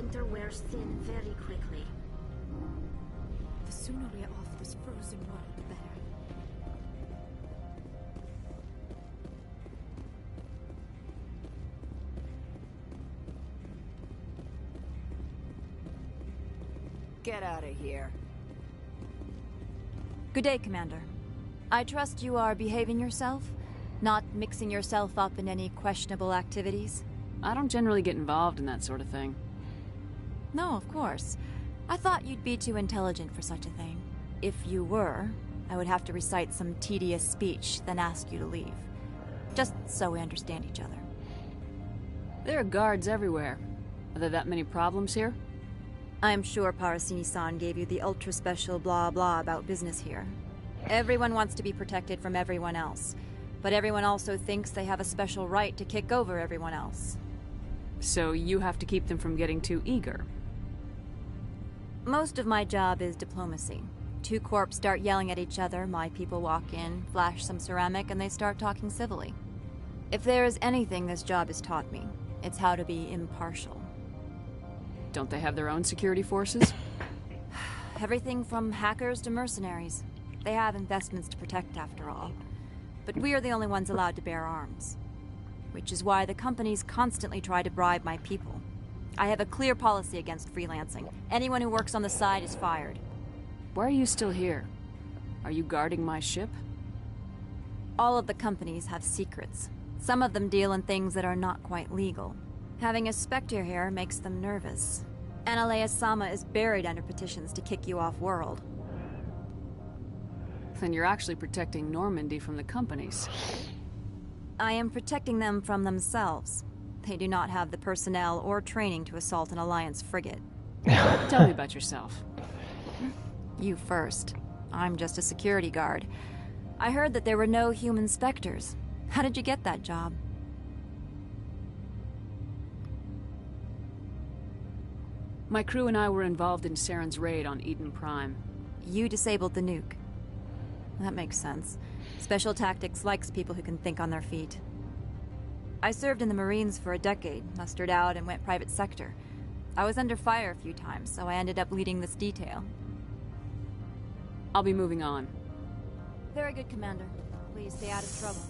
winter wears thin very quickly. The sooner we're off this frozen world, the better. Get out of here. Good day, Commander. I trust you are behaving yourself? Not mixing yourself up in any questionable activities? I don't generally get involved in that sort of thing. No, of course. I thought you'd be too intelligent for such a thing. If you were, I would have to recite some tedious speech, then ask you to leave. Just so we understand each other. There are guards everywhere. Are there that many problems here? I am sure Parasini-san gave you the ultra-special blah-blah about business here. Everyone wants to be protected from everyone else, but everyone also thinks they have a special right to kick over everyone else. So you have to keep them from getting too eager. Most of my job is diplomacy. Two corps start yelling at each other, my people walk in, flash some ceramic, and they start talking civilly. If there is anything this job has taught me, it's how to be impartial. Don't they have their own security forces? Everything from hackers to mercenaries. They have investments to protect, after all. But we are the only ones allowed to bear arms. Which is why the companies constantly try to bribe my people. I have a clear policy against freelancing. Anyone who works on the side is fired. Why are you still here? Are you guarding my ship? All of the companies have secrets. Some of them deal in things that are not quite legal. Having a Spectre here makes them nervous. Analea-sama is buried under petitions to kick you off-world. Then you're actually protecting Normandy from the companies. I am protecting them from themselves. They do not have the personnel or training to assault an Alliance frigate. Tell me about yourself. You first. I'm just a security guard. I heard that there were no human Spectres. How did you get that job? My crew and I were involved in Saren's raid on Eden Prime. You disabled the nuke. That makes sense. Special Tactics likes people who can think on their feet. I served in the Marines for a decade, mustered out and went private sector. I was under fire a few times, so I ended up leading this detail. I'll be moving on. Very good, Commander. Please stay out of trouble.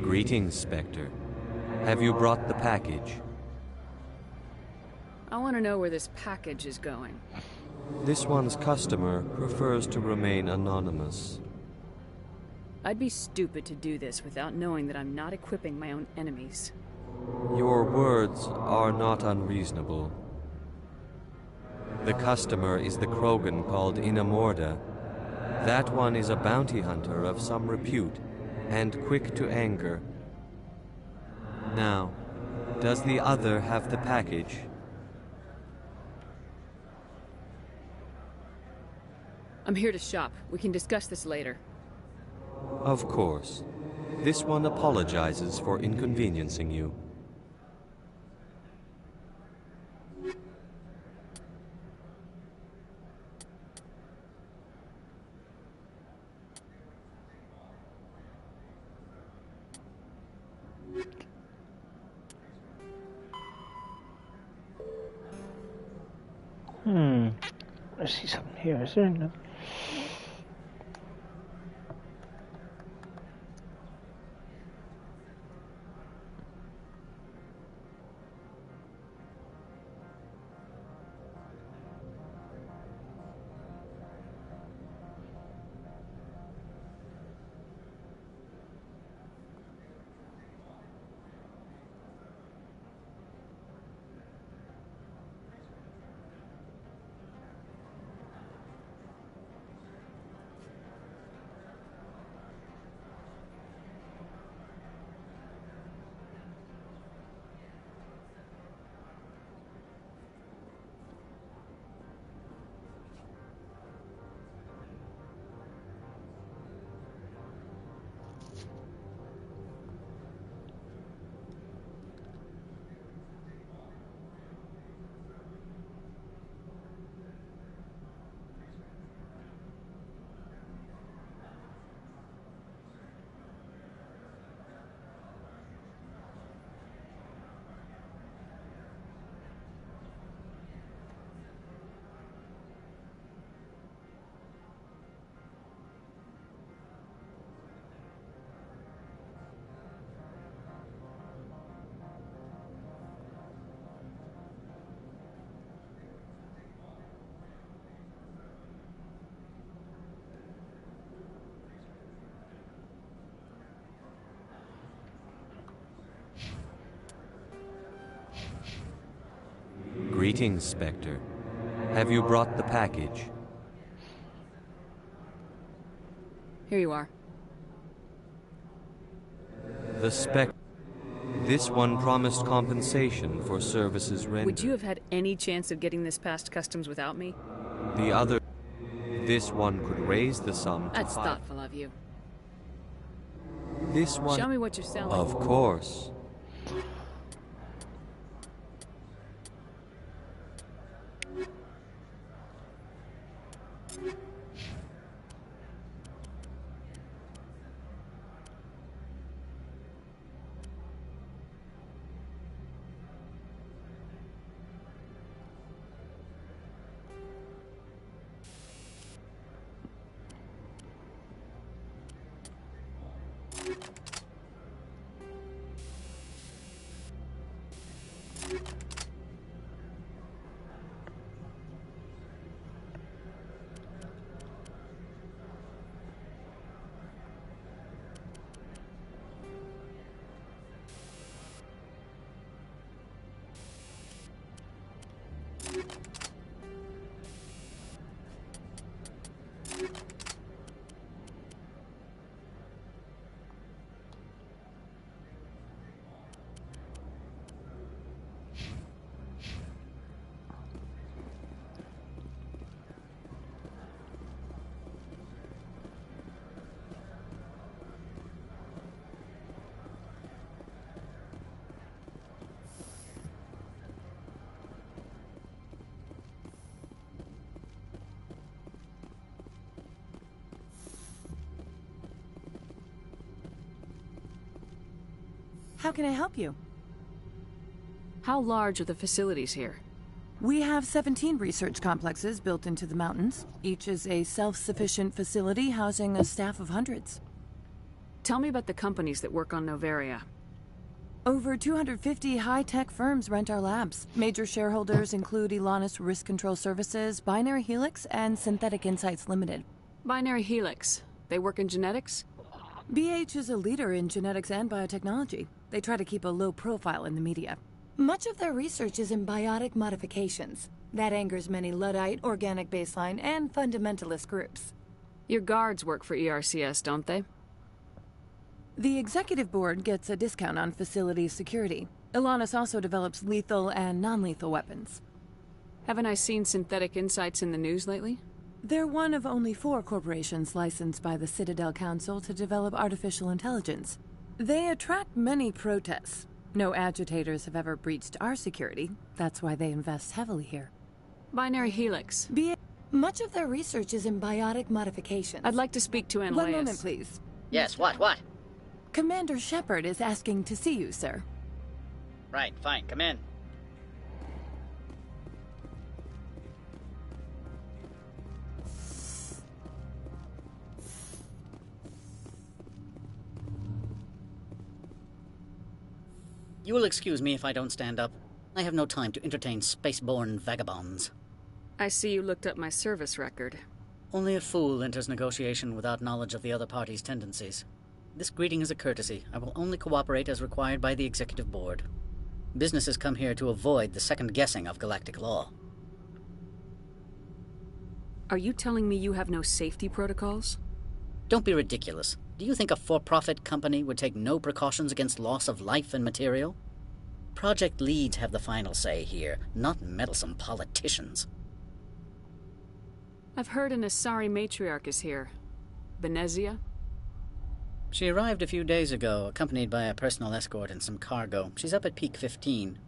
Greetings, Spectre. Have you brought the package? I want to know where this package is going. This one's customer prefers to remain anonymous. I'd be stupid to do this without knowing that I'm not equipping my own enemies. Your words are not unreasonable. The customer is the Krogan called Inamorda. That one is a bounty hunter of some repute, and quick to anger. Now, does the other have the package? I'm here to shop. We can discuss this later. Of course. This one apologizes for inconveniencing you. I see something here, is there? No. Greetings, Spectre. Have you brought the package? Here you are. The Spectre. This one promised compensation for services rendered. Would you have had any chance of getting this past customs without me? The other... This one could raise the sum to That's 5. thoughtful of you. This one... Show me what you're selling. Of course. How can I help you? How large are the facilities here? We have 17 research complexes built into the mountains. Each is a self-sufficient facility housing a staff of hundreds. Tell me about the companies that work on Novaria. Over 250 high-tech firms rent our labs. Major shareholders include Elanus Risk Control Services, Binary Helix, and Synthetic Insights Limited. Binary Helix. They work in genetics? BH is a leader in genetics and biotechnology. They try to keep a low profile in the media. Much of their research is in biotic modifications. That angers many Luddite, organic baseline, and fundamentalist groups. Your guards work for ERCS, don't they? The executive board gets a discount on facility security. Elanus also develops lethal and non-lethal weapons. Haven't I seen Synthetic Insights in the news lately? They're one of only 4 corporations licensed by the Citadel Council to develop artificial intelligence. They attract many protests. No agitators have ever breached our security. That's why they invest heavily here. Binary Helix. Much of their research is in biotic modifications. I'd like to speak to Annaleus. One moment, please. Yes, what? Commander Shepard is asking to see you, sir. Right, fine, come in. You will excuse me if I don't stand up. I have no time to entertain spaceborne vagabonds. I see you looked up my service record. Only a fool enters negotiation without knowledge of the other party's tendencies. This greeting is a courtesy. I will only cooperate as required by the executive board. Businesses come here to avoid the second guessing of galactic law. Are you telling me you have no safety protocols? Don't be ridiculous. Do you think a for-profit company would take no precautions against loss of life and material? Project leads have the final say here, not meddlesome politicians. I've heard an Asari matriarch is here. Benezia? She arrived a few days ago, accompanied by a personal escort and some cargo. She's up at Peak 15.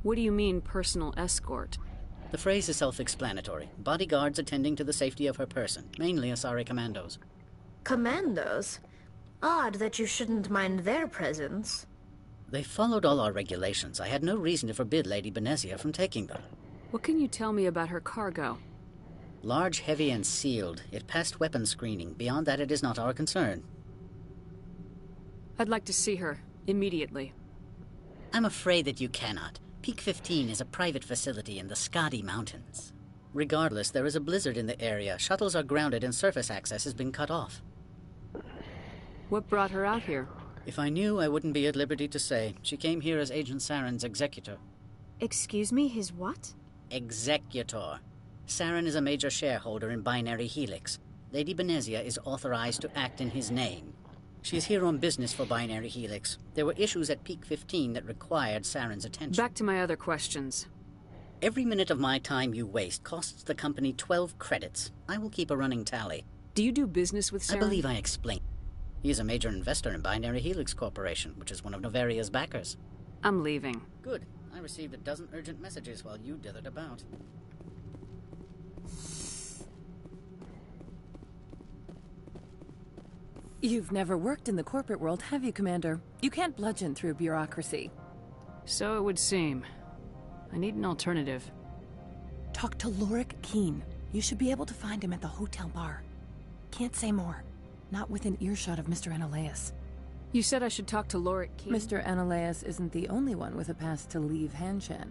What do you mean, personal escort? The phrase is self-explanatory. Bodyguards attending to the safety of her person, mainly Asari commandos. Commandos? Odd that you shouldn't mind their presence. They followed all our regulations. I had no reason to forbid Lady Benezia from taking them. What can you tell me about her cargo? Large, heavy, and sealed. It passed weapons screening. Beyond that, it is not our concern. I'd like to see her, immediately. I'm afraid that you cannot. Peak 15 is a private facility in the Skadi Mountains. Regardless, there is a blizzard in the area. Shuttles are grounded and surface access has been cut off. What brought her out here? If I knew, I wouldn't be at liberty to say. She came here as Agent Saren's executor. Excuse me, his what? Executor. Saren is a major shareholder in Binary Helix. Lady Benezia is authorized to act in his name. She's here on business for Binary Helix. There were issues at Peak 15 that required Saren's attention. Back to my other questions. Every minute of my time you waste costs the company 12 credits. I will keep a running tally. Do you do business with Saren? I believe I explained. He is a major investor in Binary Helix Corporation, which is one of Novaria's backers. I'm leaving. Good. I received a dozen urgent messages while you dithered about. You've never worked in the corporate world, have you, Commander? You can't bludgeon through bureaucracy. So it would seem. I need an alternative. Talk to Lorik Keene. You should be able to find him at the hotel bar. Can't say more. Not within earshot of Mr. Analaeus. You said I should talk to Lorik Keene? Mr. Analaeus isn't the only one with a pass to leave Hanshan.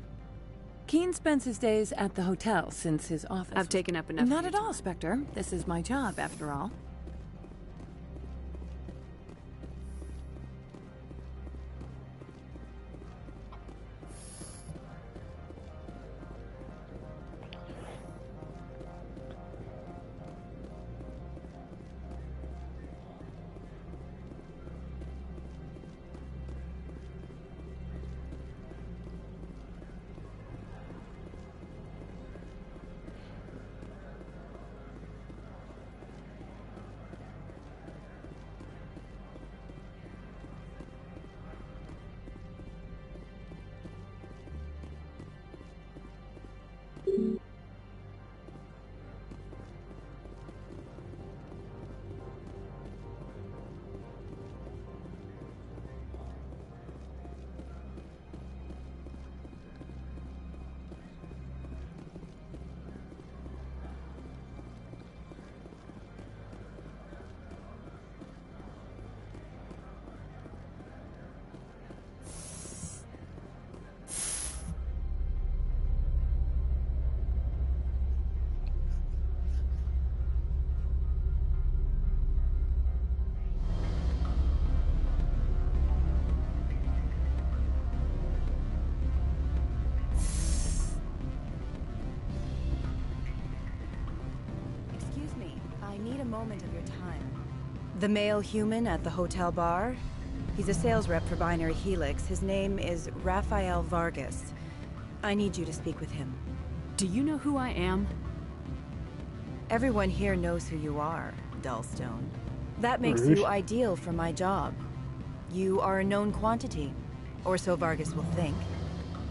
Keene spends his days at the hotel since his office... I've taken up enough Not of at all, Spectre. This is my job, after all. Moment of your time. The male human at the hotel bar? He's a sales rep for Binary Helix. His name is Rafael Vargas. I need you to speak with him. Do you know who I am? Everyone here knows who you are, Dullstone. That makes you ideal for my job. You are a known quantity, or so Vargas will think.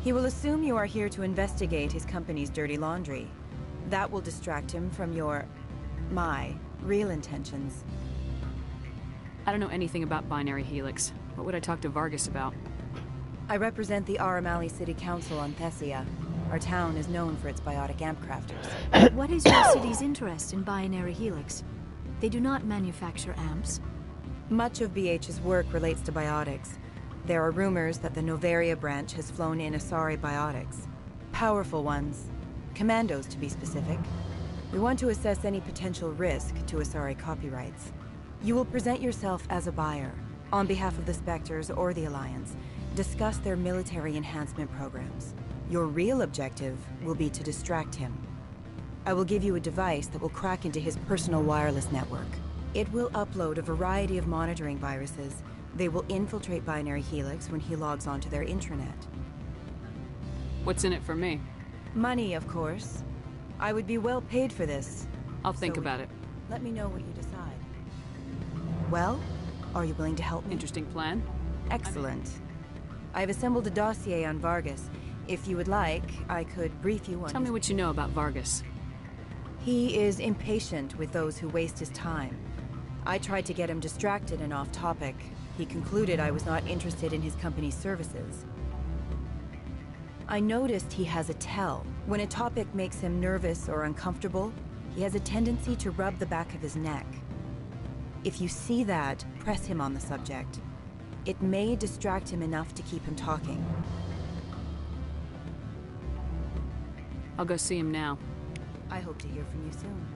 He will assume you are here to investigate his company's dirty laundry. That will distract him from my real intentions. I don't know anything about Binary Helix. What would I talk to Vargas about? I represent the Aramali City Council on Thessia. Our town is known for its biotic amp crafters. What is your city's interest in Binary Helix? They do not manufacture amps. Much of BH's work relates to biotics. There are rumors that the Novaria branch has flown in Asari biotics. Powerful ones. Commandos, to be specific. We want to assess any potential risk to Asari copyrights. You will present yourself as a buyer, on behalf of the Spectres or the Alliance. Discuss their military enhancement programs. Your real objective will be to distract him. I will give you a device that will crack into his personal wireless network. It will upload a variety of monitoring viruses. They will infiltrate Binary Helix when he logs onto their intranet. What's in it for me? Money, of course. I would be well paid for this. I'll think about it. Let me know what you decide. Well, are you willing to help me? Interesting plan. Excellent. I've assembled a dossier on Vargas. If you would like, I could brief you on... Tell me what you know about Vargas. He is impatient with those who waste his time. I tried to get him distracted and off topic. He concluded I was not interested in his company's services. I noticed he has a tell. When a topic makes him nervous or uncomfortable, he has a tendency to rub the back of his neck. If you see that, press him on the subject. It may distract him enough to keep him talking. I'll go see him now. I hope to hear from you soon.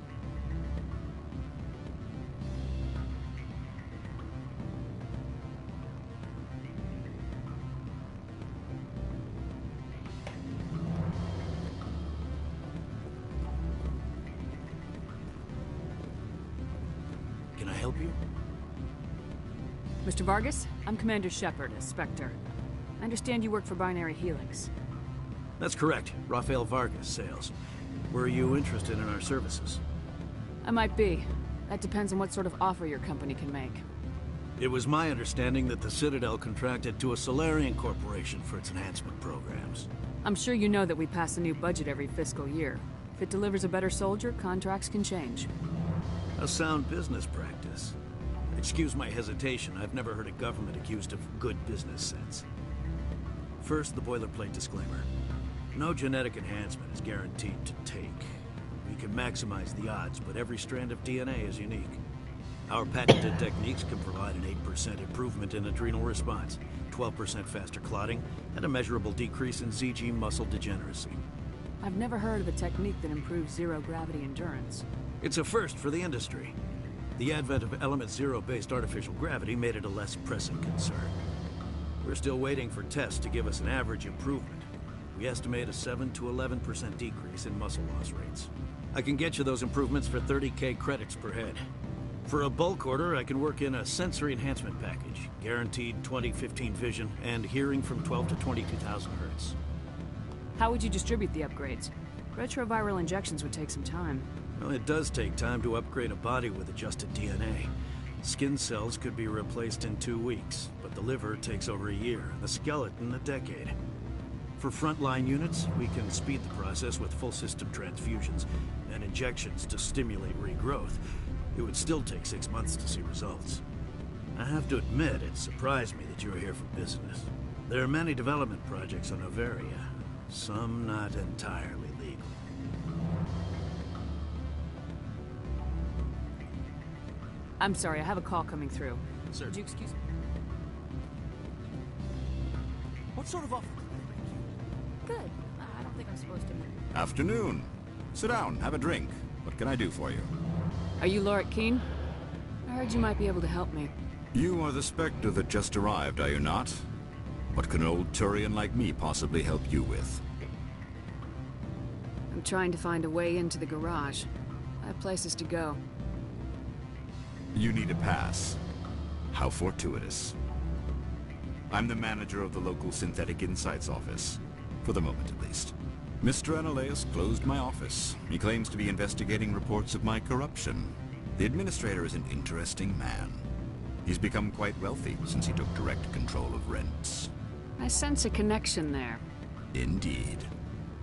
help you? Mr. Vargas, I'm Commander Shepard, a Spectre. I understand you work for Binary Helix. That's correct. Rafael Vargas, sales. Were you interested in our services? I might be. That depends on what sort of offer your company can make. It was my understanding that the Citadel contracted to a Solarian corporation for its enhancement programs. I'm sure you know that we pass a new budget every fiscal year. If it delivers a better soldier, contracts can change. A sound business practice. Excuse my hesitation, I've never heard a government accused of good business sense. First, the boilerplate disclaimer. No genetic enhancement is guaranteed to take. We can maximize the odds, but every strand of DNA is unique. Our patented techniques can provide an 8% improvement in adrenal response, 12% faster clotting, and a measurable decrease in ZG muscle degeneracy. I've never heard of a technique that improves zero-gravity endurance. It's a first for the industry. The advent of element zero-based artificial gravity made it a less pressing concern. We're still waiting for tests to give us an average improvement. We estimate a 7 to 11% decrease in muscle loss rates. I can get you those improvements for 30K credits per head. For a bulk order, I can work in a sensory enhancement package, guaranteed 20/15 vision, and hearing from 12 to 22,000 hertz. How would you distribute the upgrades? Retroviral injections would take some time. Well, it does take time to upgrade a body with adjusted DNA. Skin cells could be replaced in 2 weeks, but the liver takes over a year, the skeleton a decade. For frontline units, we can speed the process with full system transfusions and injections to stimulate regrowth. It would still take 6 months to see results. I have to admit, it surprised me that you were here for business. There are many development projects on Noveria, some not entirely legal. I'm sorry, I have a call coming through. Sir. Would you excuse me? What sort of offer could they make you? Good. I don't think I'm supposed to. Afternoon. Sit down, have a drink. What can I do for you? Are you Lorik Keen? I heard you might be able to help me. You are the Spectre that just arrived, are you not? What can an old Turian like me possibly help you with? I'm trying to find a way into the garage. I have places to go. You need a pass. How fortuitous. I'm the manager of the local Synthetic Insights office. For the moment, at least. Mr. Analeus closed my office. He claims to be investigating reports of my corruption. The administrator is an interesting man. He's become quite wealthy since he took direct control of rents. I sense a connection there. Indeed.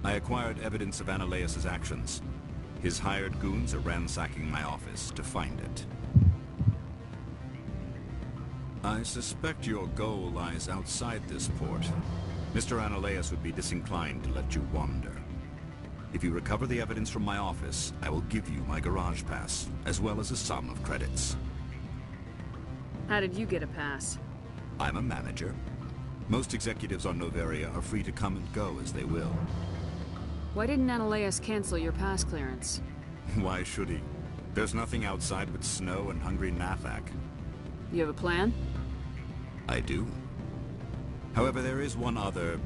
I acquired evidence of Analeus' actions. His hired goons are ransacking my office to find it. I suspect your goal lies outside this port. Mr. Analeus would be disinclined to let you wander. If you recover the evidence from my office, I will give you my garage pass, as well as a sum of credits. How did you get a pass? I'm a manager. Most executives on Noveria are free to come and go as they will. Why didn't Analeus cancel your pass clearance? Why should he? There's nothing outside but snow and hungry Nathak. You have a plan? I do. However, there is one other...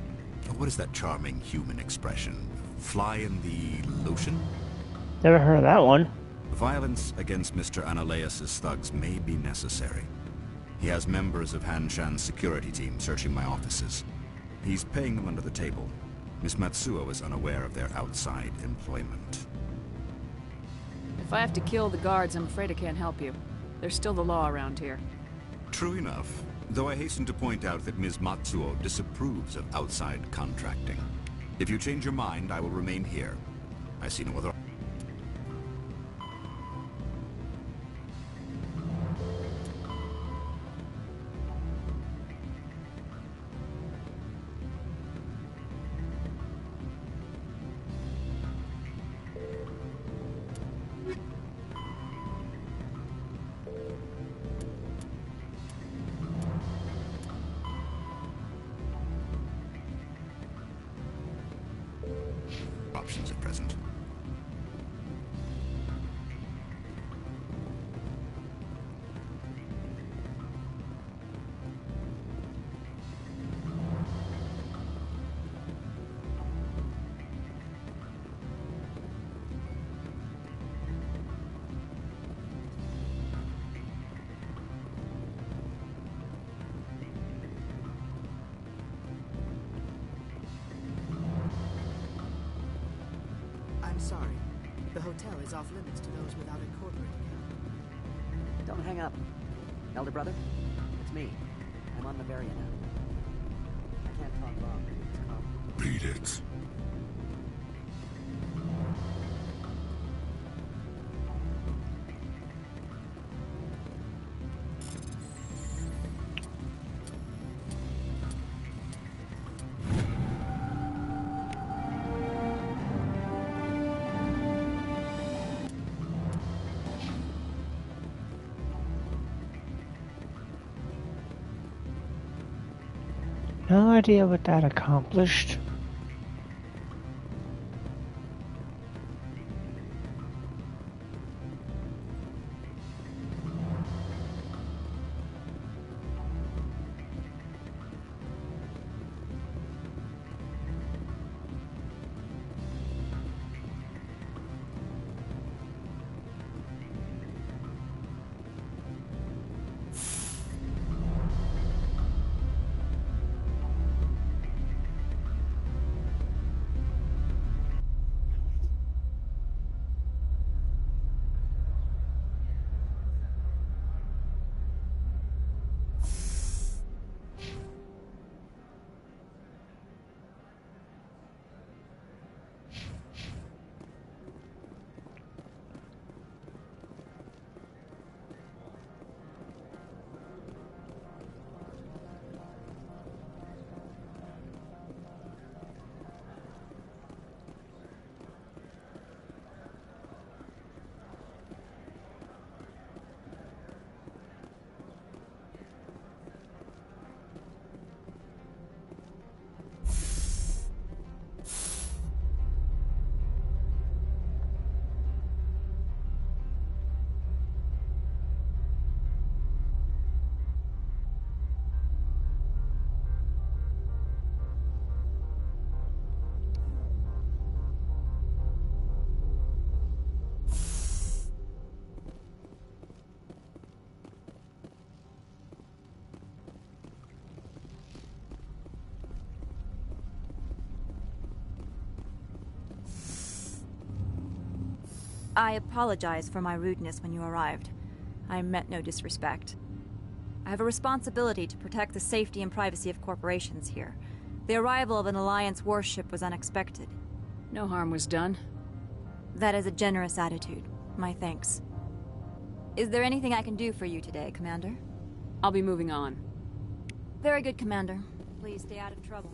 What is that charming human expression? Fly in the lotion? Never heard of that one. Violence against Mr. Analeus' thugs may be necessary. He has members of Han Shan's security team searching my offices. He's paying them under the table. Miss Matsuo is unaware of their outside employment. If I have to kill the guards, I'm afraid I can't help you. There's still the law around here. True enough, though I hasten to point out that Ms. Matsuo disapproves of outside contracting. If you change your mind, I will remain here. I see no other... options at present. sorry. The hotel is off limits to those without a corporate account. Don't hang up. Elder brother, it's me. I'm on Bavaria now. I can't talk long. It's calm. Beat it. No idea what that accomplished. I apologize for my rudeness when you arrived. I meant no disrespect. I have a responsibility to protect the safety and privacy of corporations here. The arrival of an Alliance warship was unexpected. No harm was done. That is a generous attitude. My thanks. Is there anything I can do for you today, Commander? I'll be moving on. Very good, Commander. Please stay out of trouble.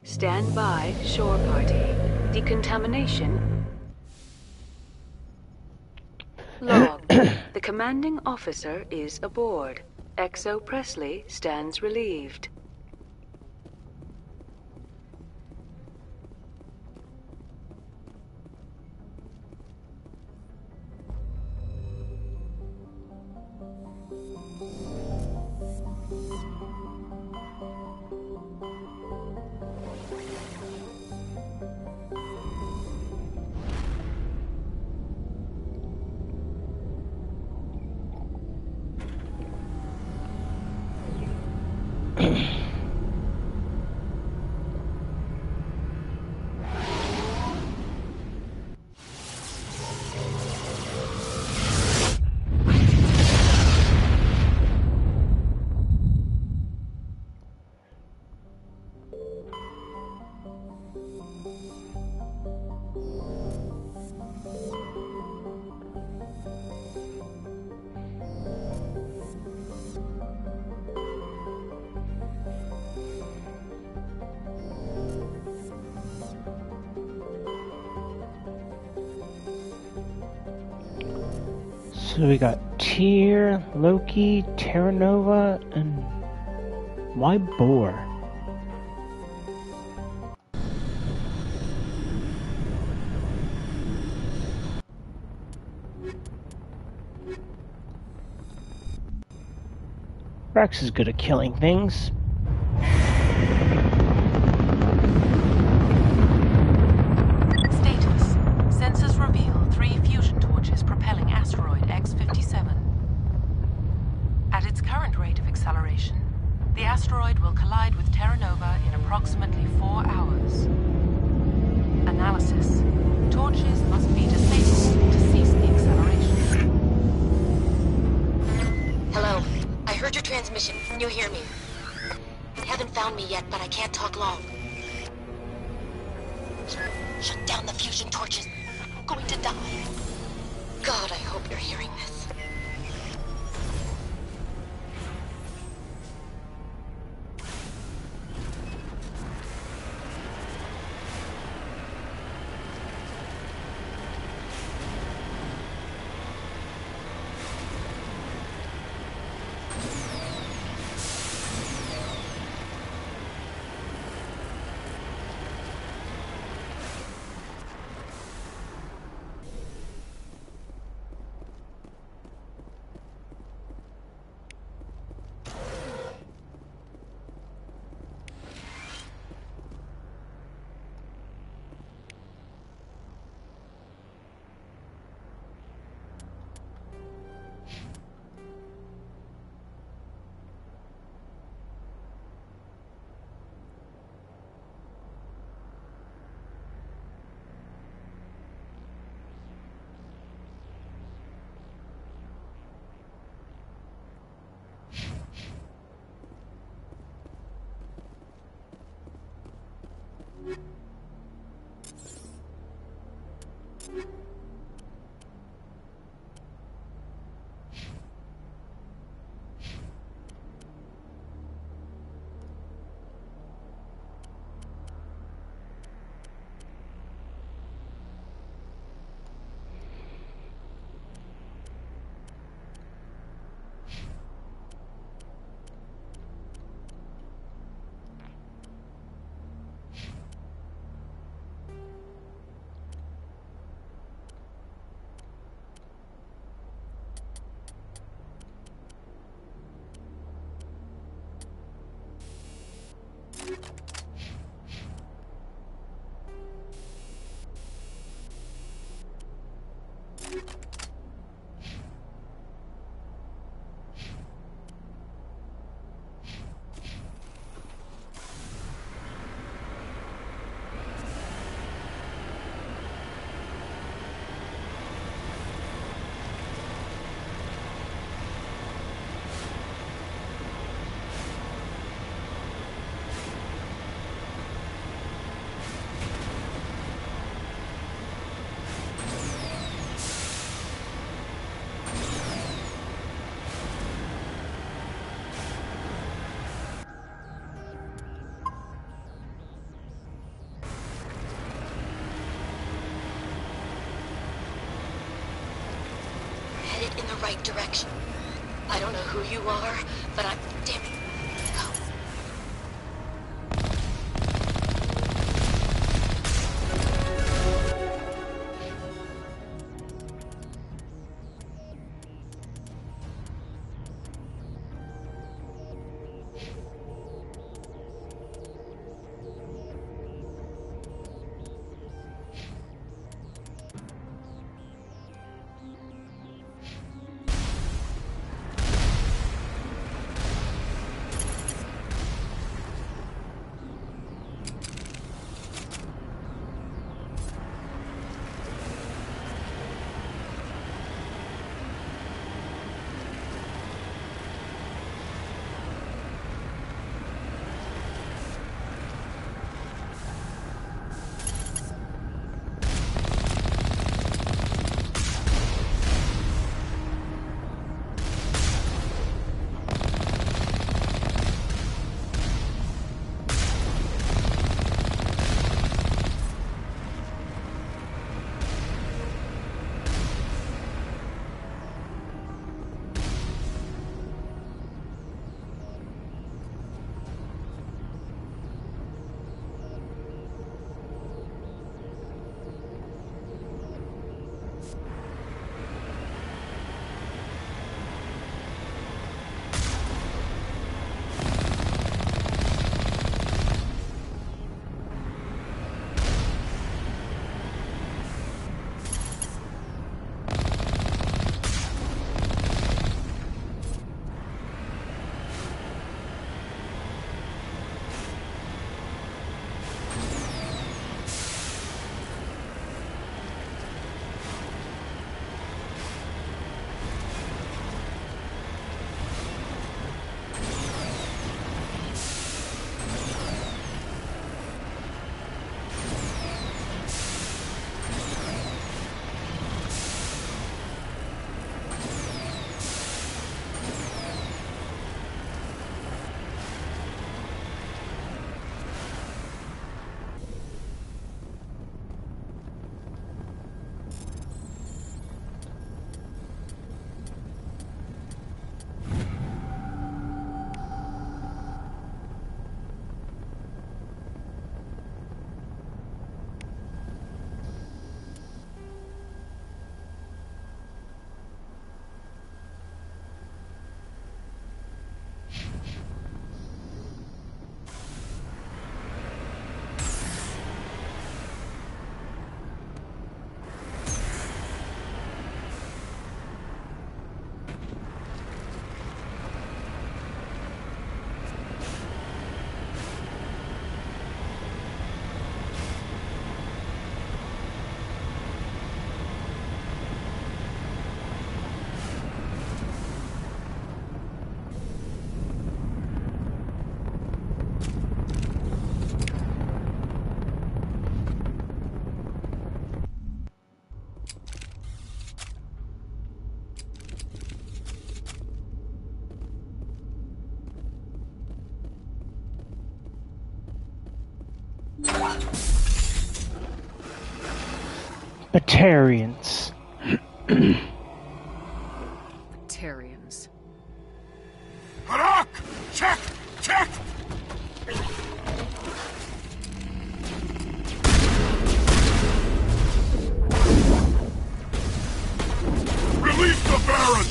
Stand by, shore party. Decontamination. Log. The commanding officer is aboard. Exo Presley stands relieved. So we got Tyr, Loki, Terra Nova, and why Boar? Rex is good at killing things. Status. Sensors reveal 3 fusion torches propelling asteroid X-57. At its current rate of acceleration, the asteroid will collide with Terra Nova in approximately 4 hours. Analysis. Torches must be disabled to cease the acceleration. Hello. I heard your transmission. Can you hear me? They haven't found me yet, but I can't talk long. Shut down the fusion torches. I'm going to die. God, I hope you're hearing this. In the right direction. I don't know who you are, but I'm... Damn it. Go. Batarians. Batarians. Harak! Check! Check! Release the Baron!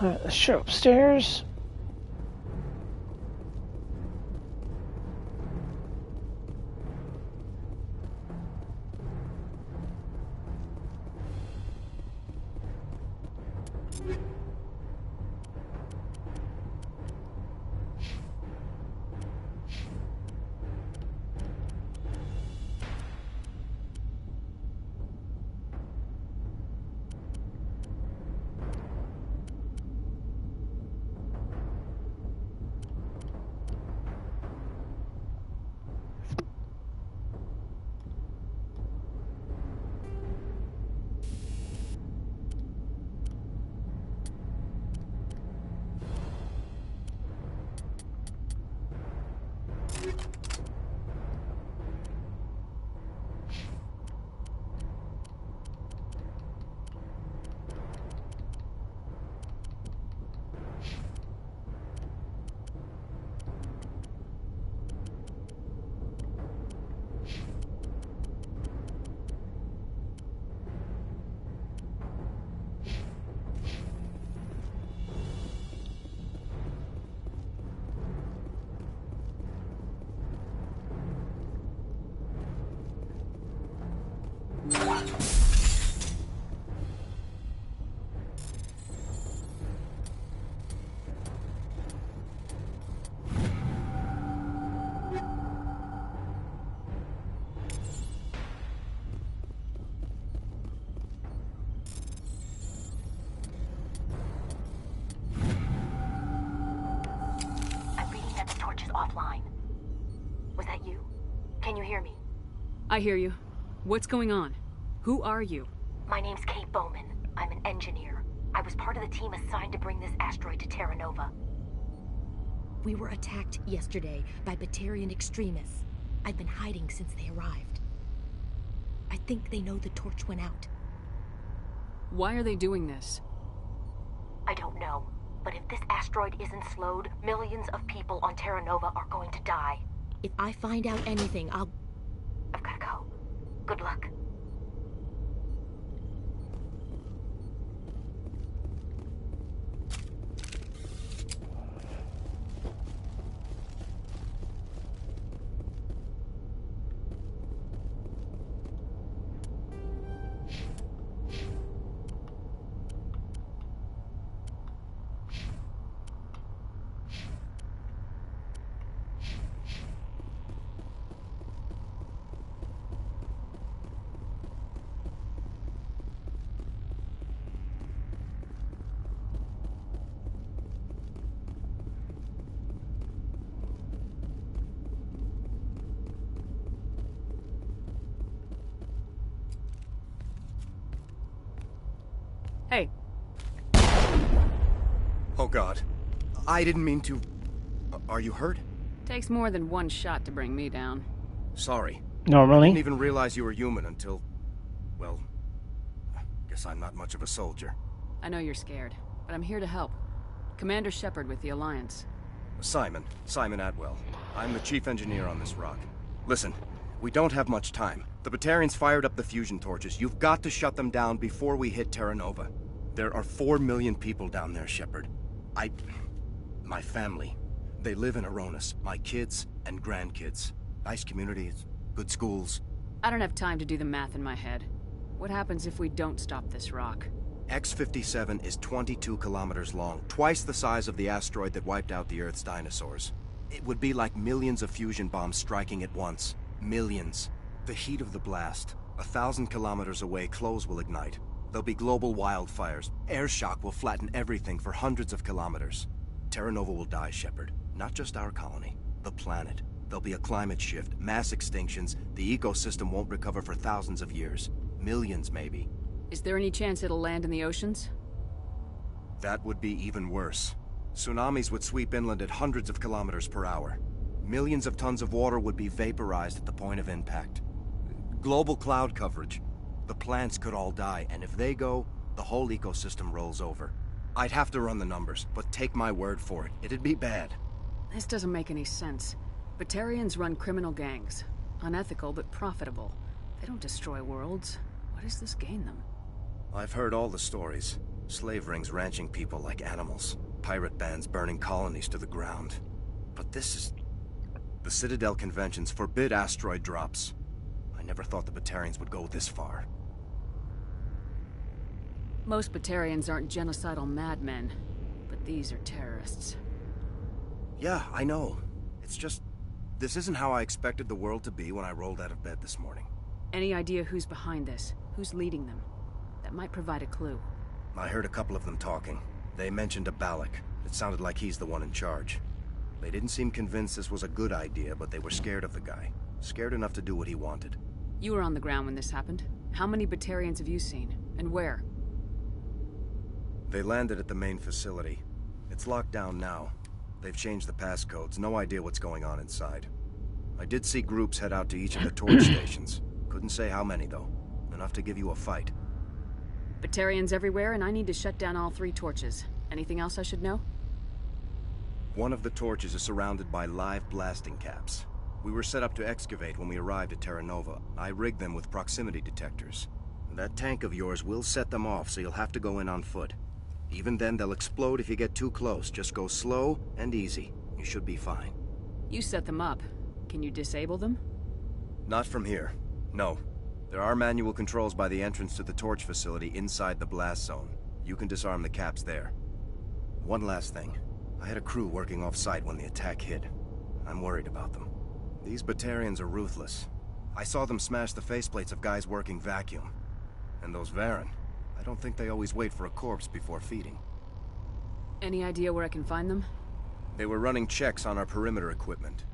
Alright, let's show upstairs. Offline. Was that you? Can you hear me? I hear you. What's going on? Who are you? My name's Kate Bowman. I'm an engineer. I was part of the team assigned to bring this asteroid to Terra Nova. We were attacked yesterday by Batarian extremists. I've been hiding since they arrived. I think they know the torch went out. Why are they doing this? I don't know. But if this asteroid isn't slowed, millions of people on Terra Nova are going to die. If I find out anything, I've gotta go. Good luck. Hey. Oh God. I didn't mean to... Are you hurt? Takes more than one shot to bring me down. Sorry. Normally? I didn't even realize you were human until... Well... Guess I'm not much of a soldier. I know you're scared, but I'm here to help. Commander Shepard with the Alliance. Simon Atwell. I'm the chief engineer on this rock. Listen, we don't have much time. The Batarians fired up the fusion torches. You've got to shut them down before we hit Terra Nova. There are 4 million people down there, Shepard. My family. They live in Aronis. My kids and grandkids. Nice communities, good schools. I don't have time to do the math in my head. What happens if we don't stop this rock? X-57 is 22 kilometers long, twice the size of the asteroid that wiped out the Earth's dinosaurs. It would be like millions of fusion bombs striking at once. Millions. The heat of the blast. 1,000 kilometers away, clothes will ignite. There'll be global wildfires. Air shock will flatten everything for hundreds of kilometers. Terra Nova will die, Shepard. Not just our colony. The planet. There'll be a climate shift, mass extinctions. The ecosystem won't recover for thousands of years. Millions, maybe. Is there any chance it'll land in the oceans? That would be even worse. Tsunamis would sweep inland at hundreds of kilometers per hour. Millions of tons of water would be vaporized at the point of impact. Global cloud coverage. The plants could all die, and if they go, the whole ecosystem rolls over. I'd have to run the numbers, but take my word for it. It'd be bad. This doesn't make any sense. Batarians run criminal gangs. Unethical, but profitable. They don't destroy worlds. What does this gain them? I've heard all the stories. Slave rings ranching people like animals. Pirate bands burning colonies to the ground. But this is... The Citadel conventions forbid asteroid drops. I never thought the Batarians would go this far. Most Batarians aren't genocidal madmen, but these are terrorists. Yeah, I know. It's just... This isn't how I expected the world to be when I rolled out of bed this morning. Any idea who's behind this? Who's leading them? That might provide a clue. I heard a couple of them talking. They mentioned a Balak. It sounded like he's the one in charge. They didn't seem convinced this was a good idea, but they were scared of the guy. Scared enough to do what he wanted. You were on the ground when this happened. How many Batarians have you seen? And where? They landed at the main facility. It's locked down now. They've changed the passcodes. No idea what's going on inside. I did see groups head out to each of the torch stations. Couldn't say how many, though. Enough to give you a fight. Batarians everywhere, and I need to shut down all 3 torches. Anything else I should know? One of the torches is surrounded by live blasting caps. We were set up to excavate when we arrived at Terra Nova. I rigged them with proximity detectors. That tank of yours will set them off, so you'll have to go in on foot. Even then, they'll explode if you get too close. Just go slow and easy. You should be fine. You set them up. Can you disable them? Not from here. No. There are manual controls by the entrance to the torch facility inside the blast zone. You can disarm the caps there. One last thing. I had a crew working off-site when the attack hit. I'm worried about them. These Batarians are ruthless. I saw them smash the faceplates of guys working vacuum. And those Varen, I don't think they always wait for a corpse before feeding. Any idea where I can find them? They were running checks on our perimeter equipment.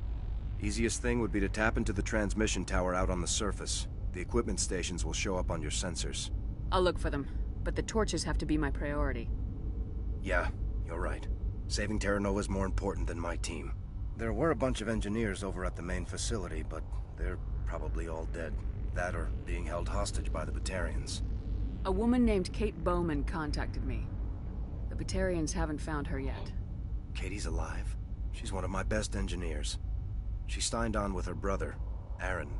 Easiest thing would be to tap into the transmission tower out on the surface. The equipment stations will show up on your sensors. I'll look for them, but the torches have to be my priority. Yeah, you're right. Saving Terra Nova is more important than my team. There were a bunch of engineers over at the main facility, but they're probably all dead. That or being held hostage by the Batarians. A woman named Kate Bowman contacted me. The Batarians haven't found her yet. Katie's alive? She's one of my best engineers. She signed on with her brother, Aaron,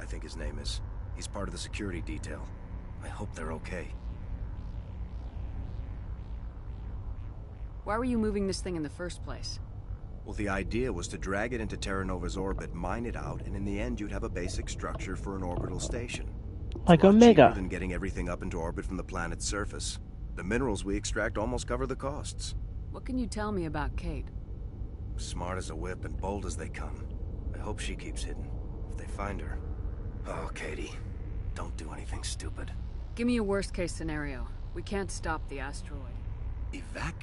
I think his name is. He's part of the security detail. I hope they're okay. Why were you moving this thing in the first place? Well, the idea was to drag it into Terra Nova's orbit, mine it out, and in the end you'd have a basic structure for an orbital station. Like It's a lot Omega. cheaper than getting everything up into orbit from the planet's surface. The minerals we extract almost cover the costs. What can you tell me about Kate? Smart as a whip and bold as they come. I hope she keeps hidden. If they find her... Oh, Katie. Don't do anything stupid. Give me a worst-case scenario. We can't stop the asteroid. Evac?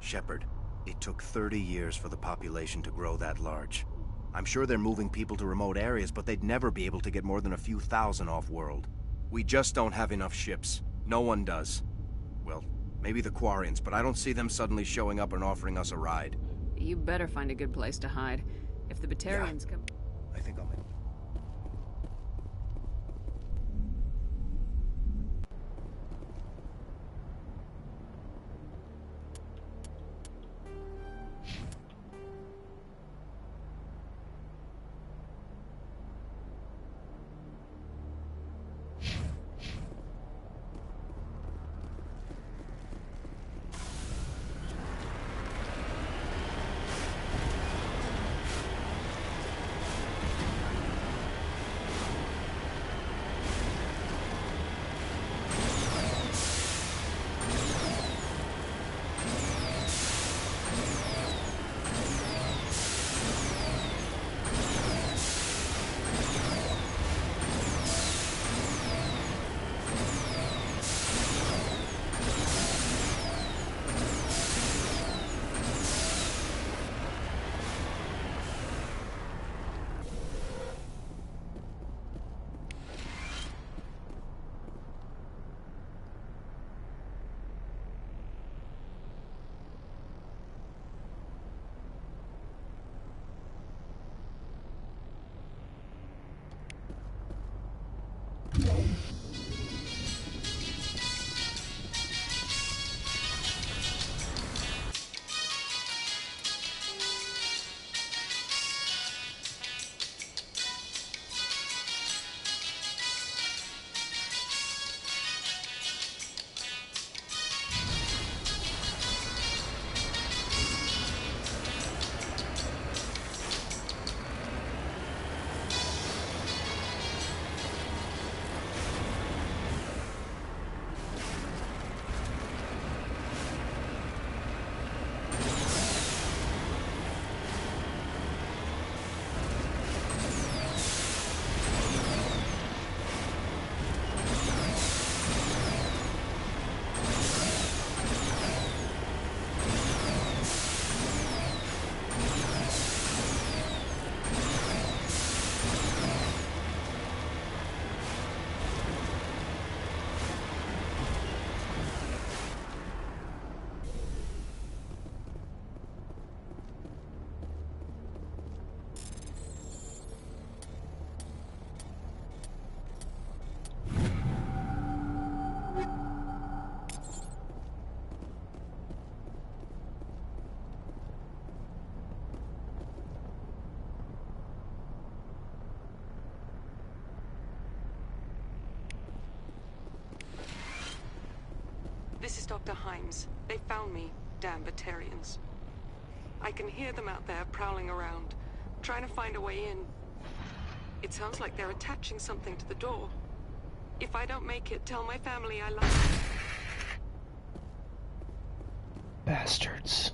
Shepard, it took 30 years for the population to grow that large. I'm sure they're moving people to remote areas, but they'd never be able to get more than a few thousand off-world. We just don't have enough ships. No one does. Well, Maybe the Quarians, but I don't see them suddenly showing up and offering us a ride. You better find a good place to hide. If the Batarians come... I think I'll make... This is Dr. Himes. They found me, damn Batarians. I can hear them out there prowling around, trying to find a way in. It sounds like they're attaching something to the door. If I don't make it, tell my family I love them. Bastards.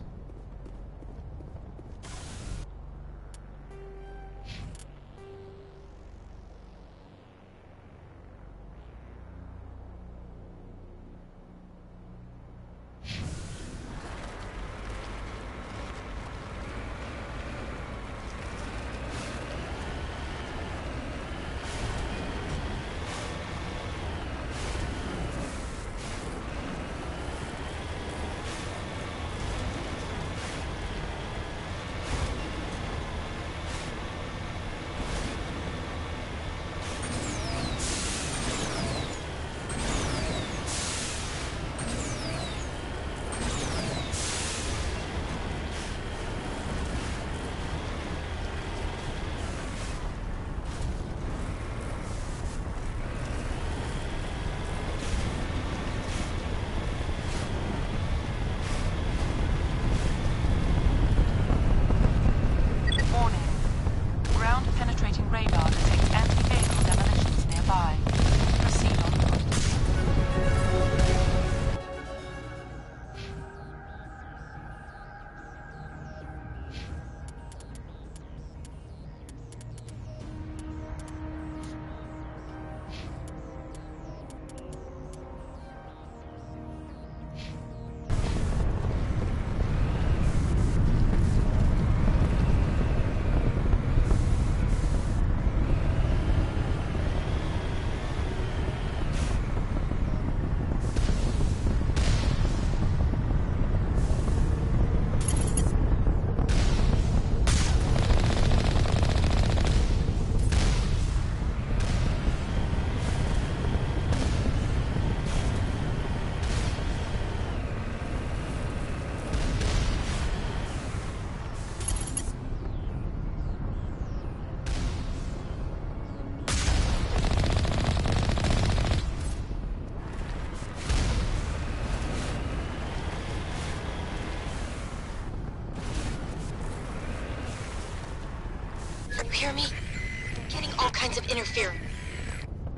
You hear me? I'm getting all kinds of interference.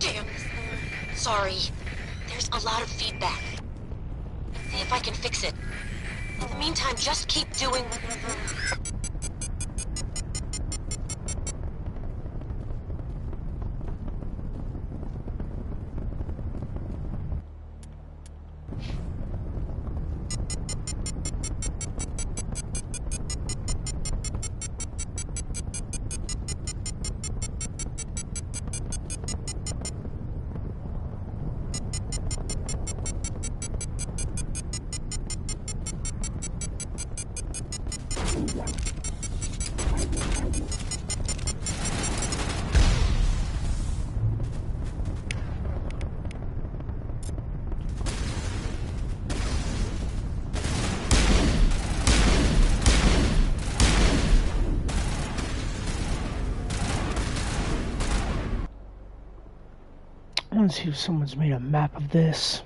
Damn this thing. Sorry. There's a lot of feedback. See if I can fix it. In the meantime, just keep doing what you're doing. I want to see if someone's made a map of this.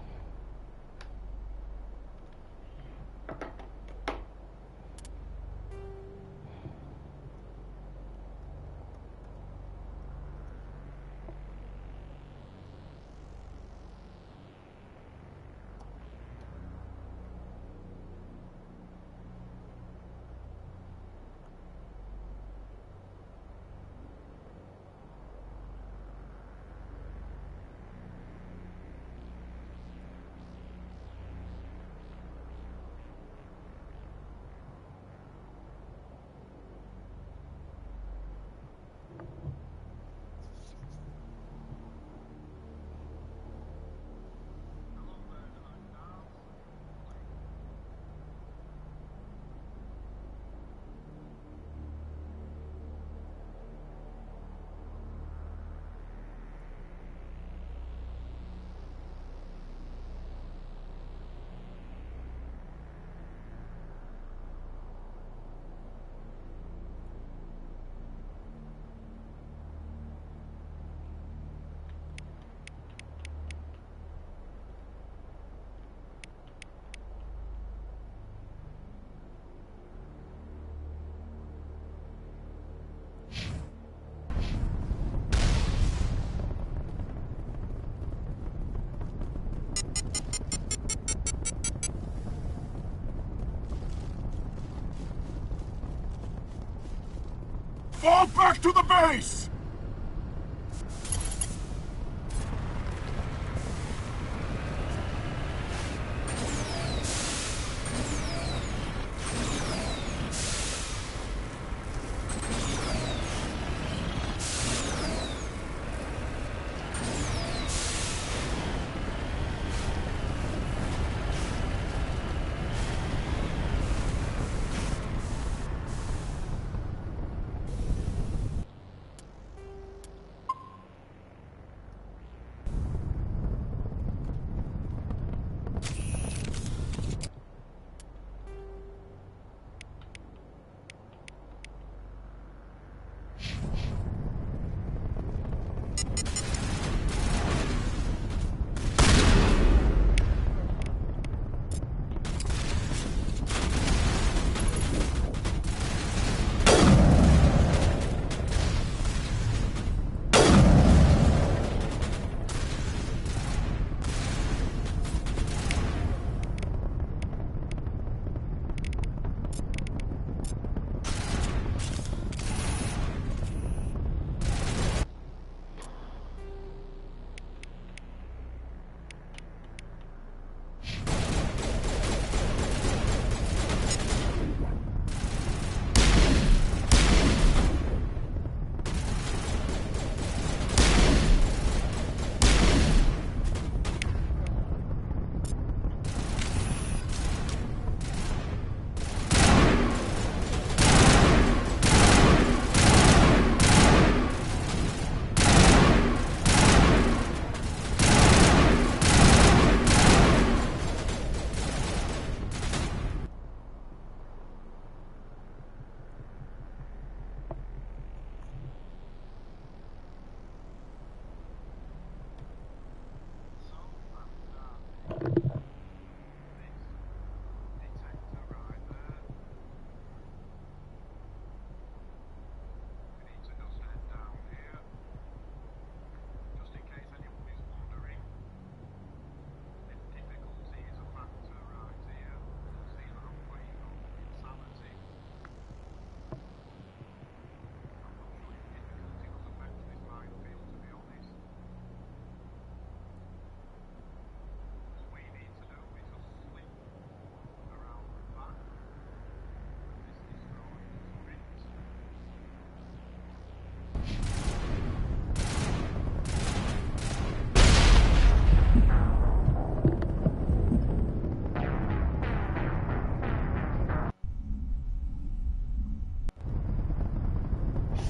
Fall back to the base!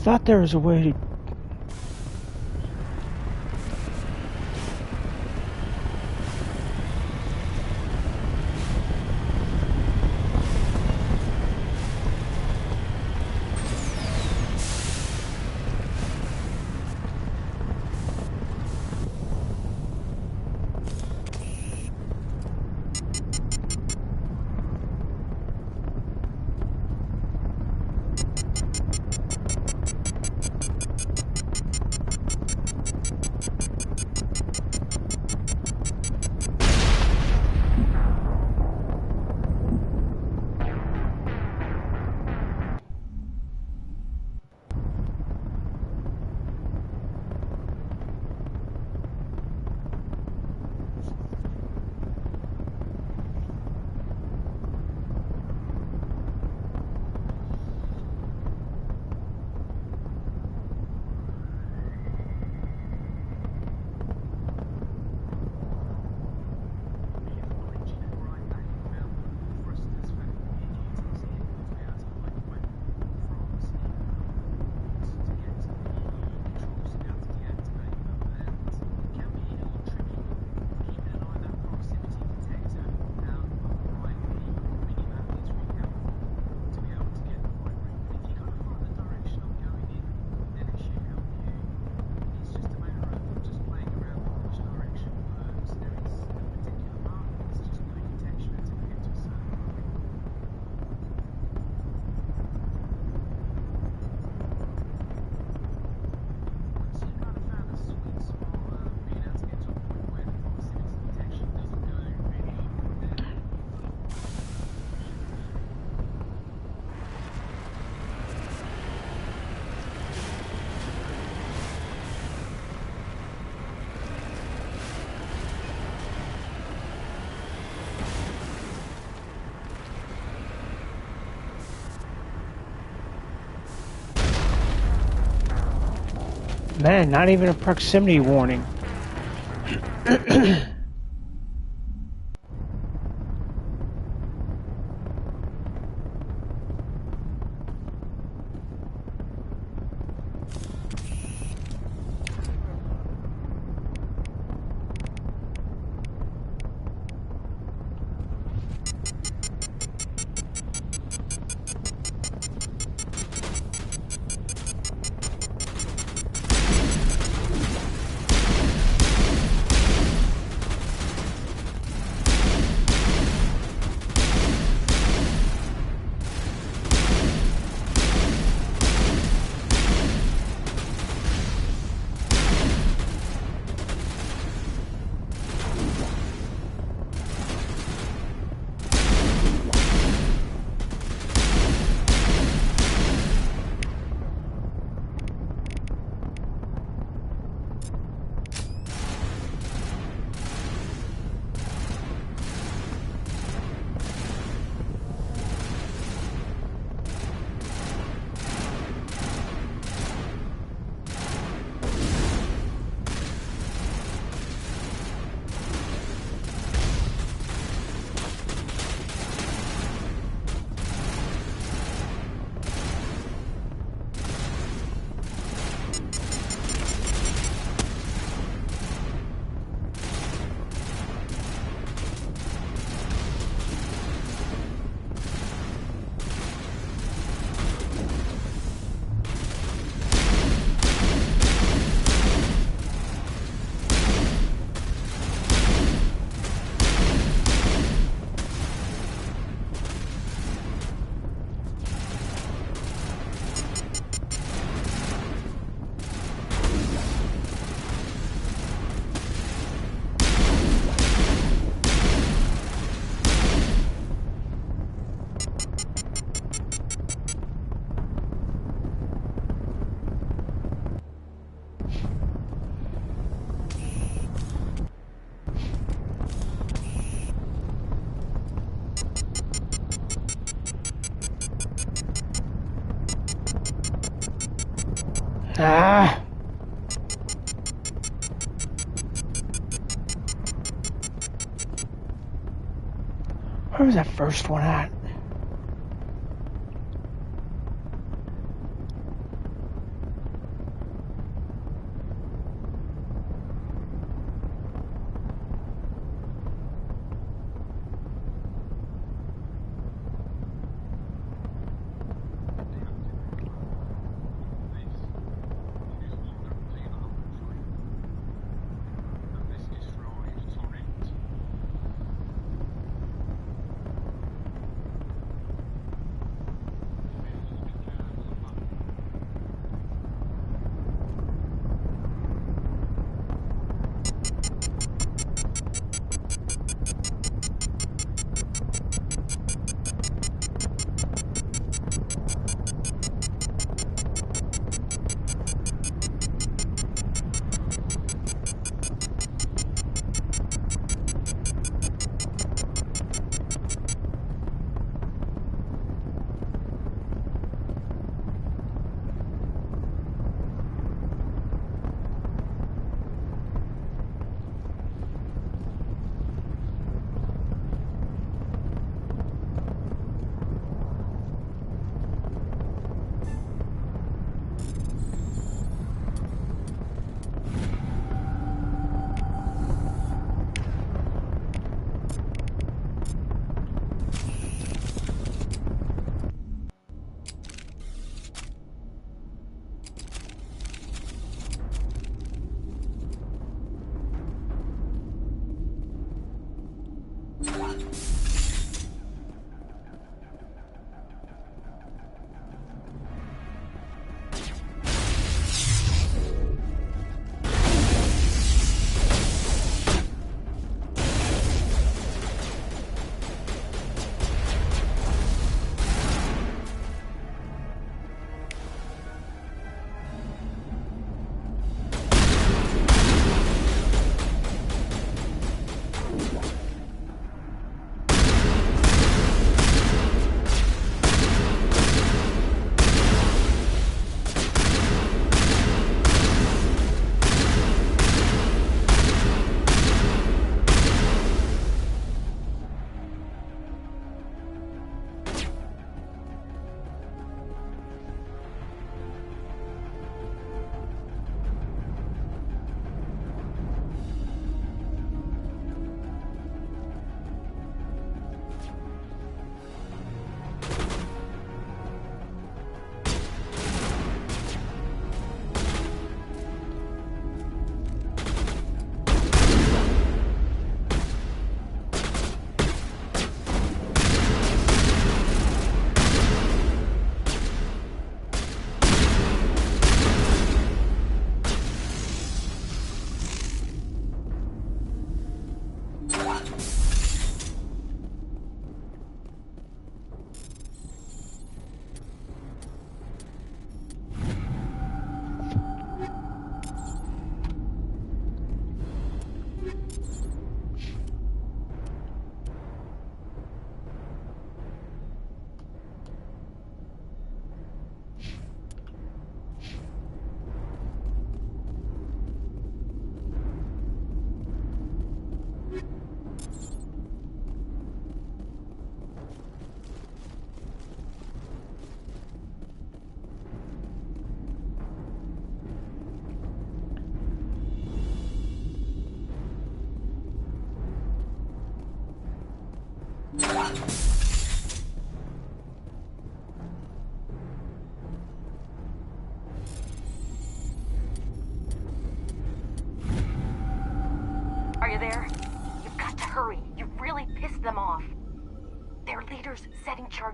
thought there was a way to... Man, not even a proximity warning. Ah. Where was that first one at?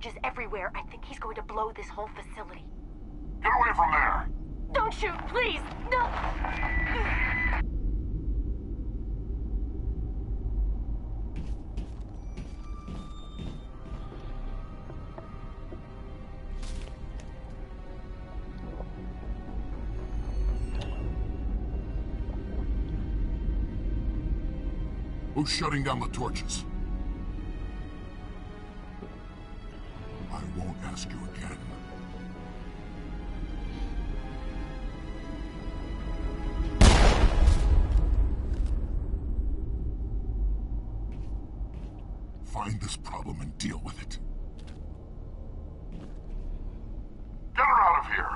torches everywhere. I think he's going to blow this whole facility. Get away from there! Don't shoot, please! No! Who's shutting down the torches? I won't ask you again. Find this problem and deal with it. Get her out of here!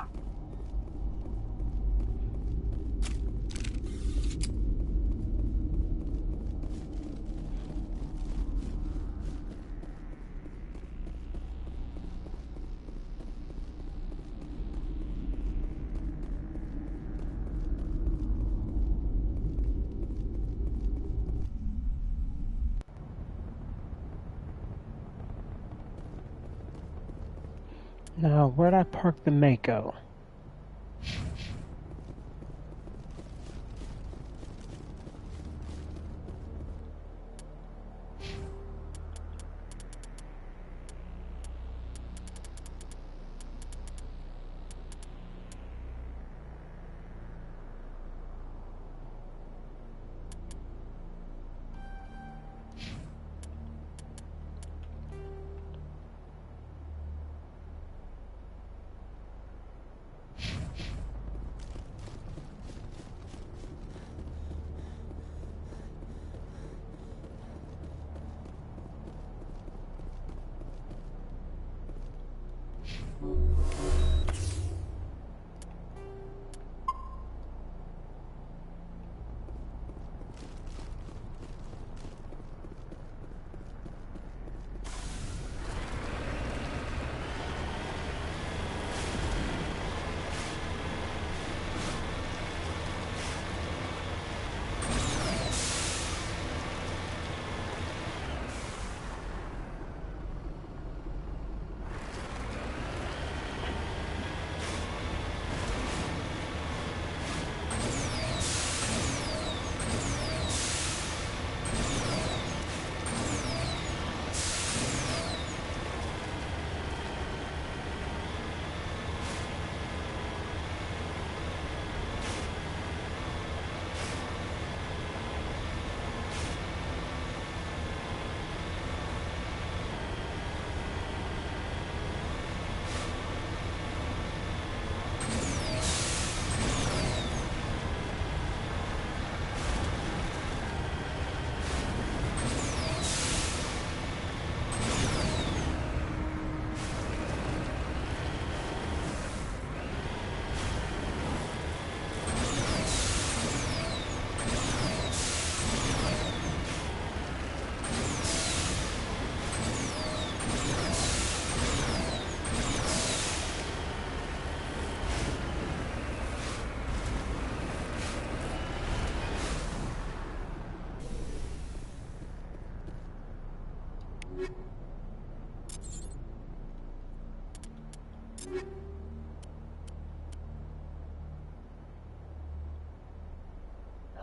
Now, where'd I park the Mako?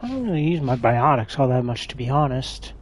I don't really use my biotics all that much, to be honest.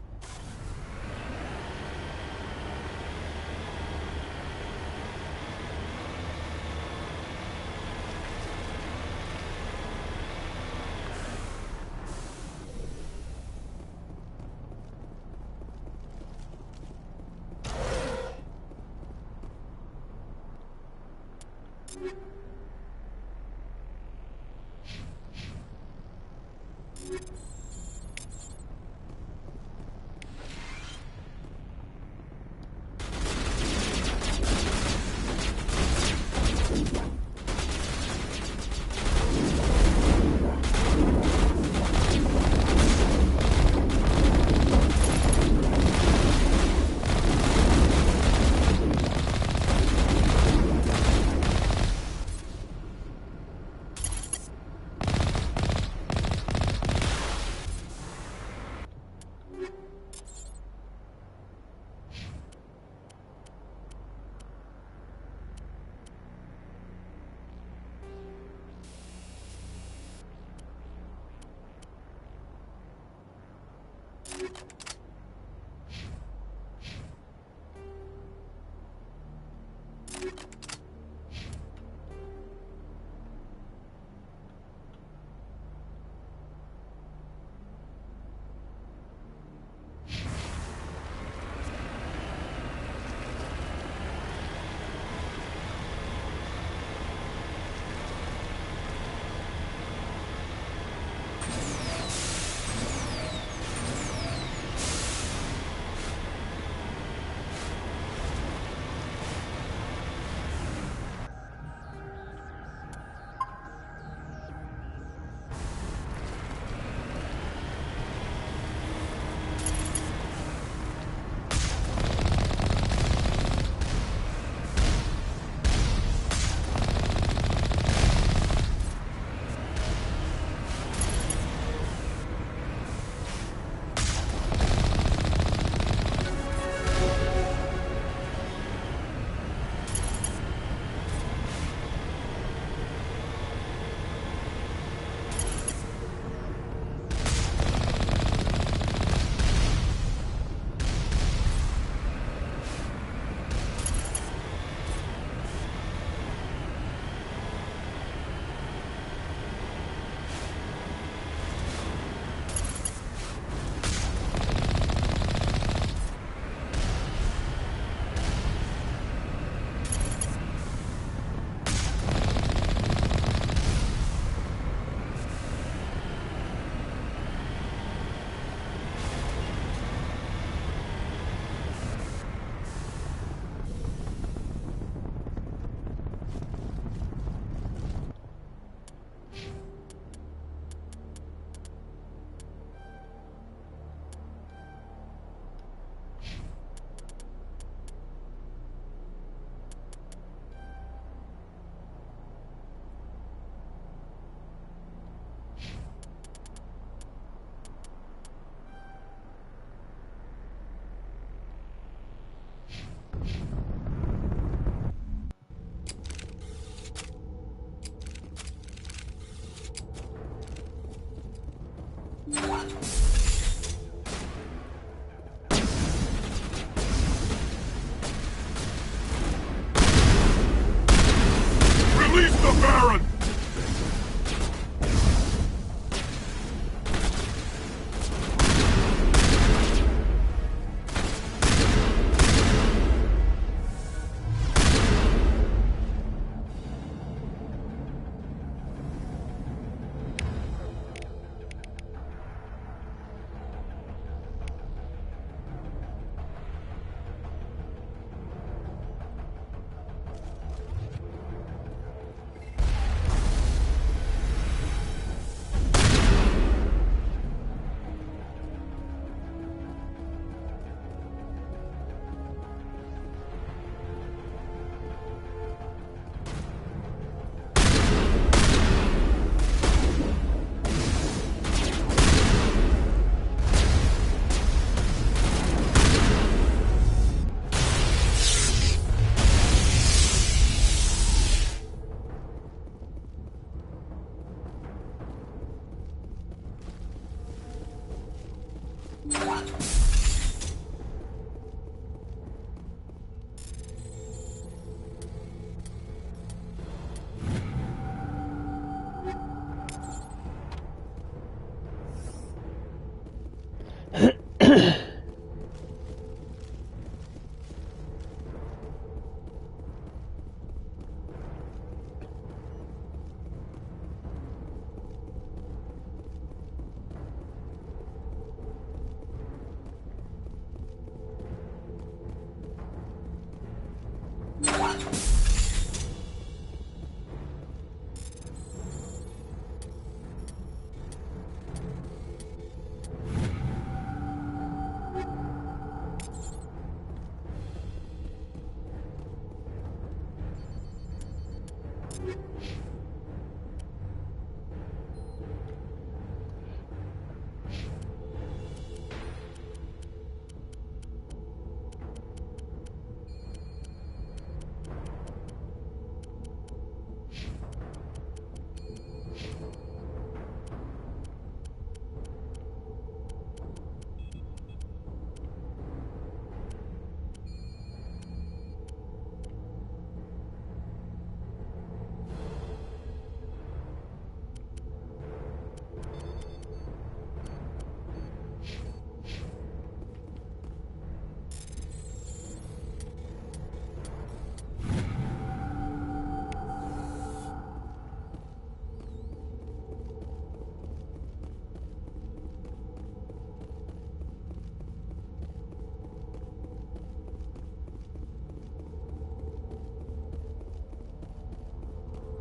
Release the Baron!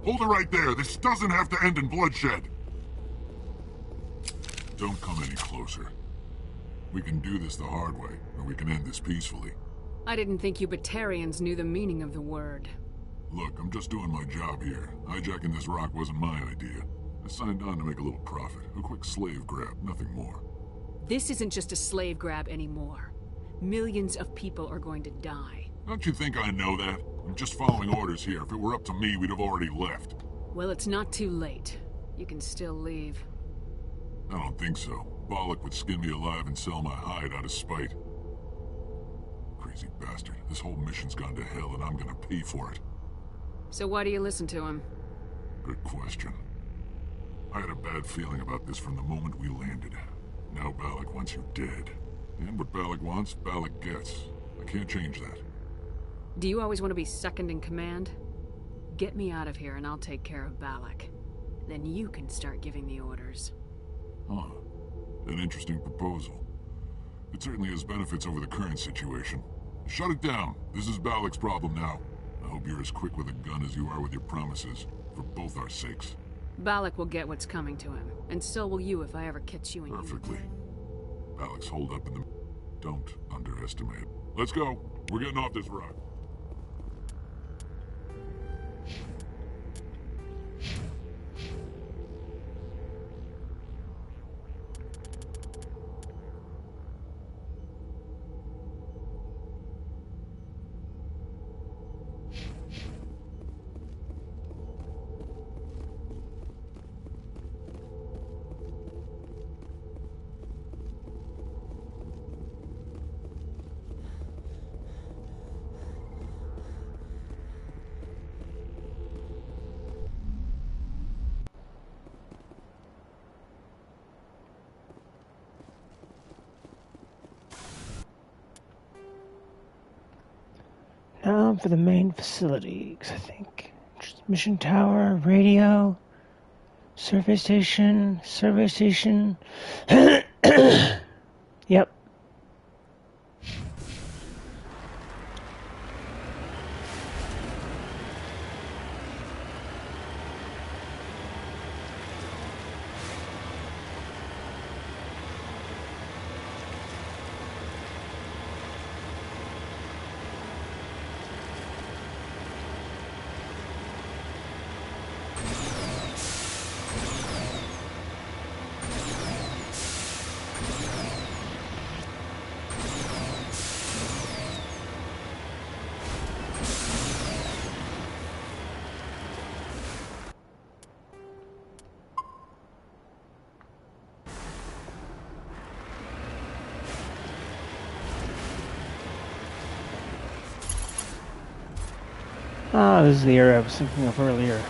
Hold it right there. This doesn't have to end in bloodshed. Don't come any closer. We can do this the hard way, or we can end this peacefully. I didn't think you Batarians knew the meaning of the word. Look, I'm just doing my job here. Hijacking this rock wasn't my idea. I signed on to make a little profit. A quick slave grab, nothing more. This isn't just a slave grab anymore. Millions of people are going to die. Don't you think I know that? I'm just following orders here. If it were up to me, we'd have already left. Well, it's not too late. You can still leave. I don't think so. Bollock would skin me alive and sell my hide out of spite. Crazy bastard. This whole mission's gone to hell and I'm gonna pay for it. So why do you listen to him? Good question. I had a bad feeling about this from the moment we landed. Now Bollock wants you dead. And what Bollock wants, Bollock gets. I can't change that. Do you always want to be second in command? Get me out of here and I'll take care of Bollock. Then you can start giving the orders. Huh. An interesting proposal. It certainly has benefits over the current situation. Shut it down. This is Bollock's problem now. I hope you're as quick with a gun as you are with your promises, for both our sakes. Bollock will get what's coming to him, and so will you if I ever catch you in Perfectly. Bollock's holed up in the... Don't underestimate. Let's go. We're getting off this rock. Now for the main facilities, I think. Just mission tower, radio, survey station. Yep. Ah, this is the area I was thinking of earlier.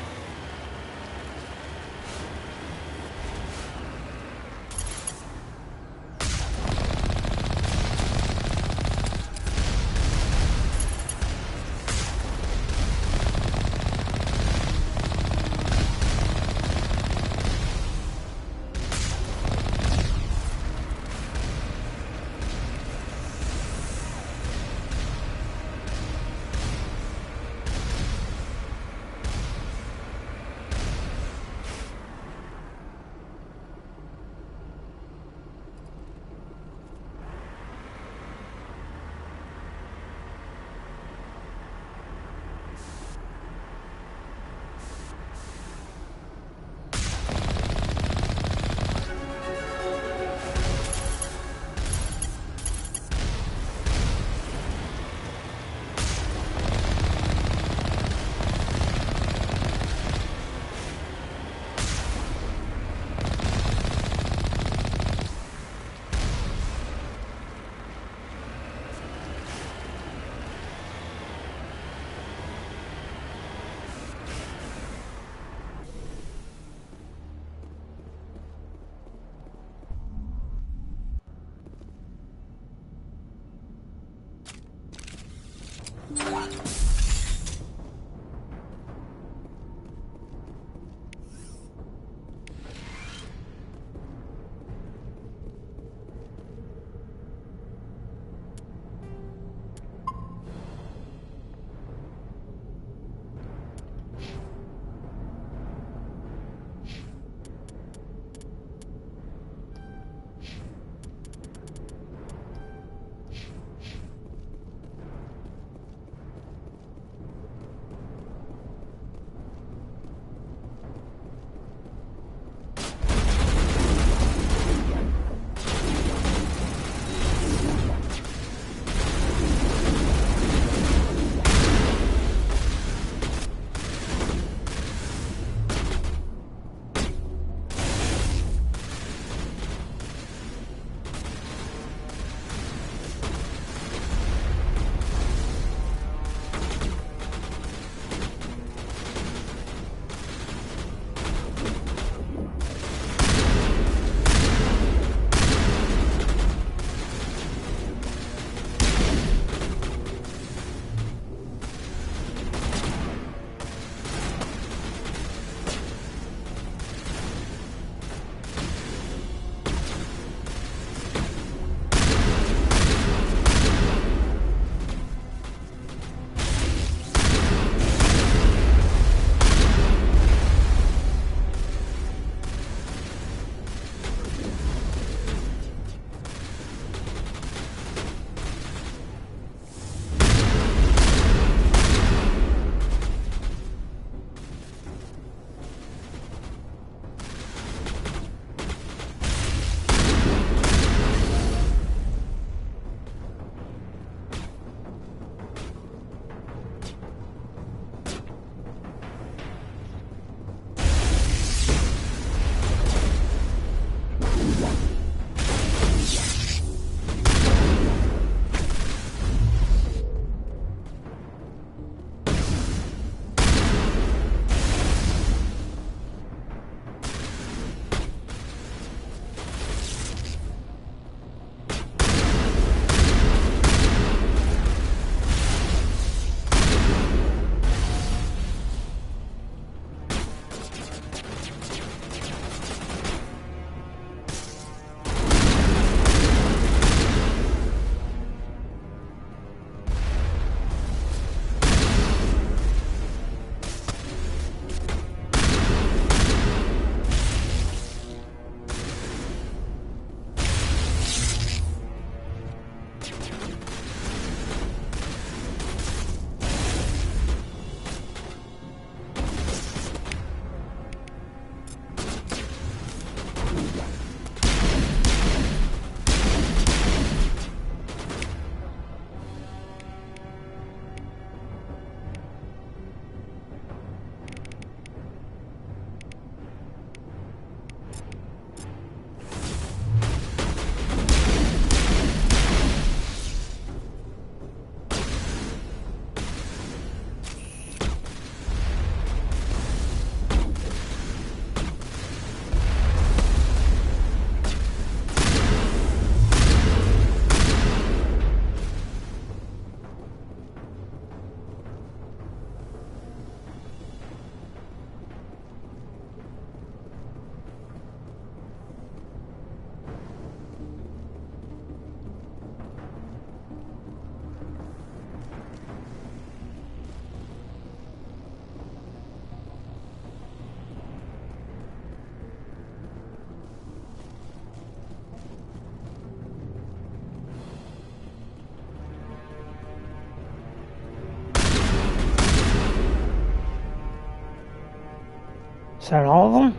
Is that all of them?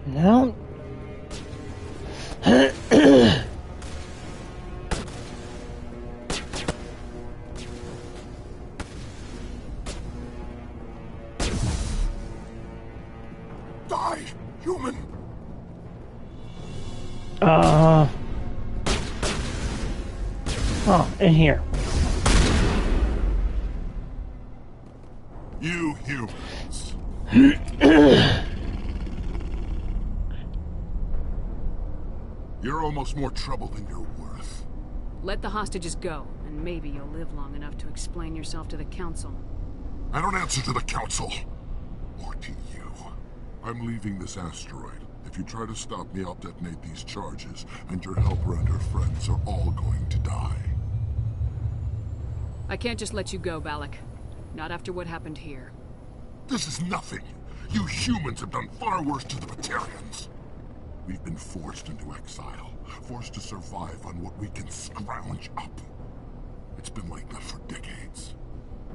No. Die, human! Oh, in here. You humans. You're almost more trouble than you're worth. Let the hostages go, and maybe you'll live long enough to explain yourself to the Council. I don't answer to the Council. Or to you. I'm leaving this asteroid. If you try to stop me, I'll detonate these charges, and your helper and her friends are all going to die. I can't just let you go, Balak. Not after what happened here. This is nothing. You humans have done far worse to the Batarians. We've been forced into exile, forced to survive on what we can scrounge up. It's been like that for decades.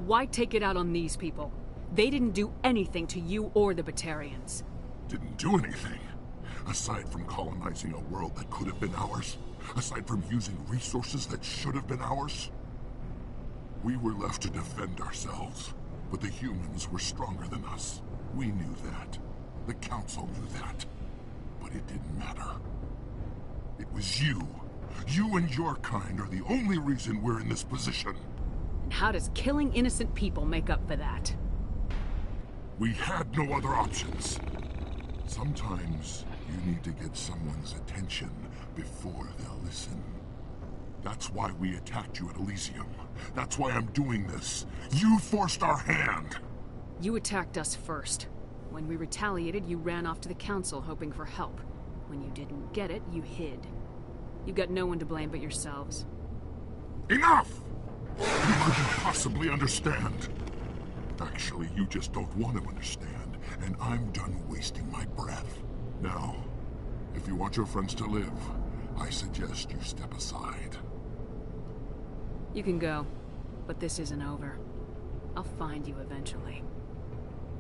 Why take it out on these people? They didn't do anything to you or the Batarians. Didn't do anything. Aside from colonizing a world that could have been ours. Aside from using resources that should have been ours. We were left to defend ourselves. But the humans were stronger than us. We knew that. The Council knew that. But it didn't matter. It was you. You and your kind are the only reason we're in this position. And how does killing innocent people make up for that? We had no other options. Sometimes you need to get someone's attention before they'll listen. That's why we attacked you at Elysium. That's why I'm doing this. You forced our hand. You attacked us first. When we retaliated, you ran off to the Council hoping for help. When you didn't get it, you hid. You got no one to blame but yourselves. Enough! You couldn't possibly understand. Actually, you just don't want to understand, and I'm done wasting my breath. Now, if you want your friends to live, I suggest you step aside. You can go, but this isn't over. I'll find you eventually.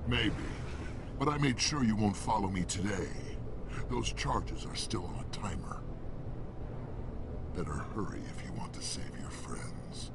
Maybe, but I made sure you won't follow me today. Those charges are still on a timer. Better hurry if you want to save your friends.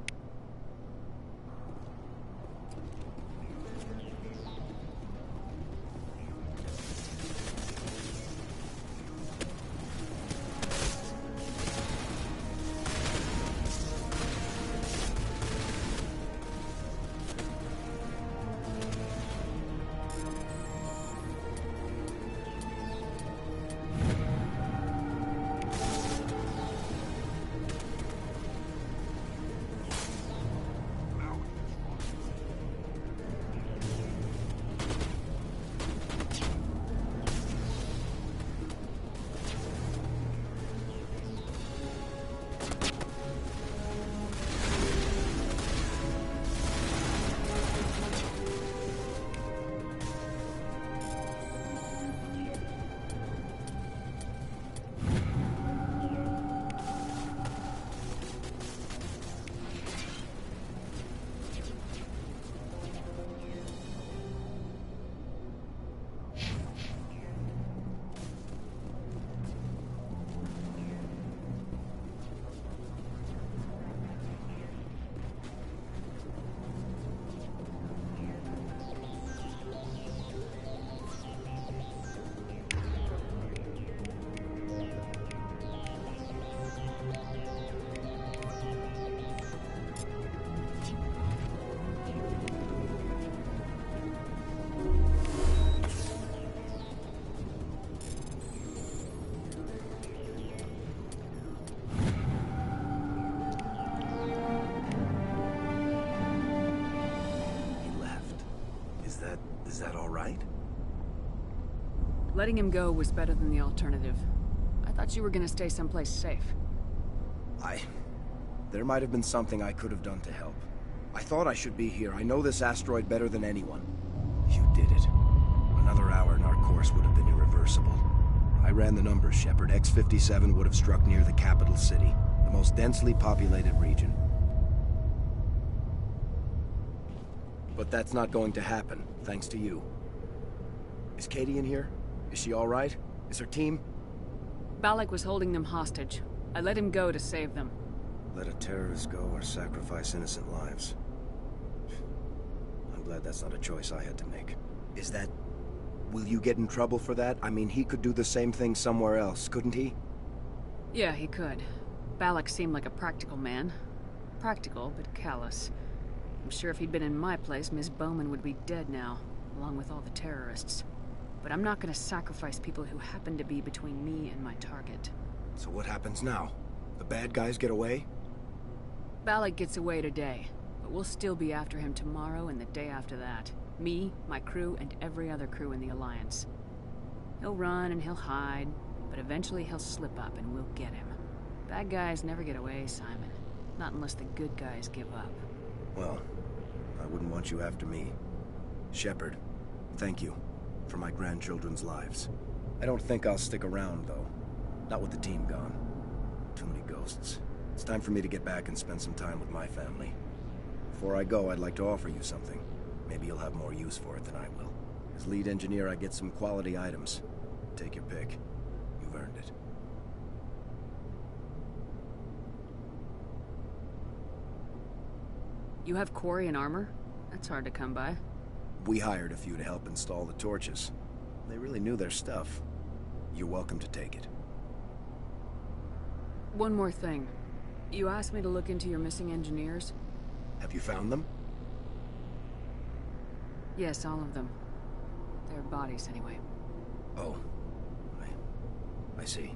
Is that all right? Letting him go was better than the alternative. I thought you were gonna stay someplace safe. There might have been something I could have done to help. I thought I should be here. I know this asteroid better than anyone. You did it. Another hour and our course would have been irreversible. I ran the numbers, Shepard. X-57 would have struck near the capital city, the most densely populated region. But that's not going to happen, thanks to you. Is Katie in here? Is she all right? Is her team? Balak was holding them hostage. I let him go to save them. Let a terrorist go or sacrifice innocent lives. I'm glad that's not a choice I had to make. Is that... Will you get in trouble for that? I mean, he could do the same thing somewhere else, couldn't he? Yeah, he could. Balak seemed like a practical man. Practical, but callous. I'm sure if he'd been in my place, Miss Bowman would be dead now, along with all the terrorists. But I'm not gonna sacrifice people who happen to be between me and my target. So what happens now? The bad guys get away? Balak gets away today, but we'll still be after him tomorrow and the day after that. Me, my crew, and every other crew in the Alliance. He'll run and he'll hide, but eventually he'll slip up and we'll get him. Bad guys never get away, Simon. Not unless the good guys give up. Well, I wouldn't want you after me. Shepard, thank you for my grandchildren's lives. I don't think I'll stick around, though. Not with the team gone. Too many ghosts. It's time for me to get back and spend some time with my family. Before I go, I'd like to offer you something. Maybe you'll have more use for it than I will. As lead engineer, I get some quality items. Take your pick. You've earned it. You have quarry and armor? That's hard to come by. We hired a few to help install the torches. They really knew their stuff. You're welcome to take it. One more thing. You asked me to look into your missing engineers? Have you found them? Yes, all of them. Their bodies, anyway. Oh. I see.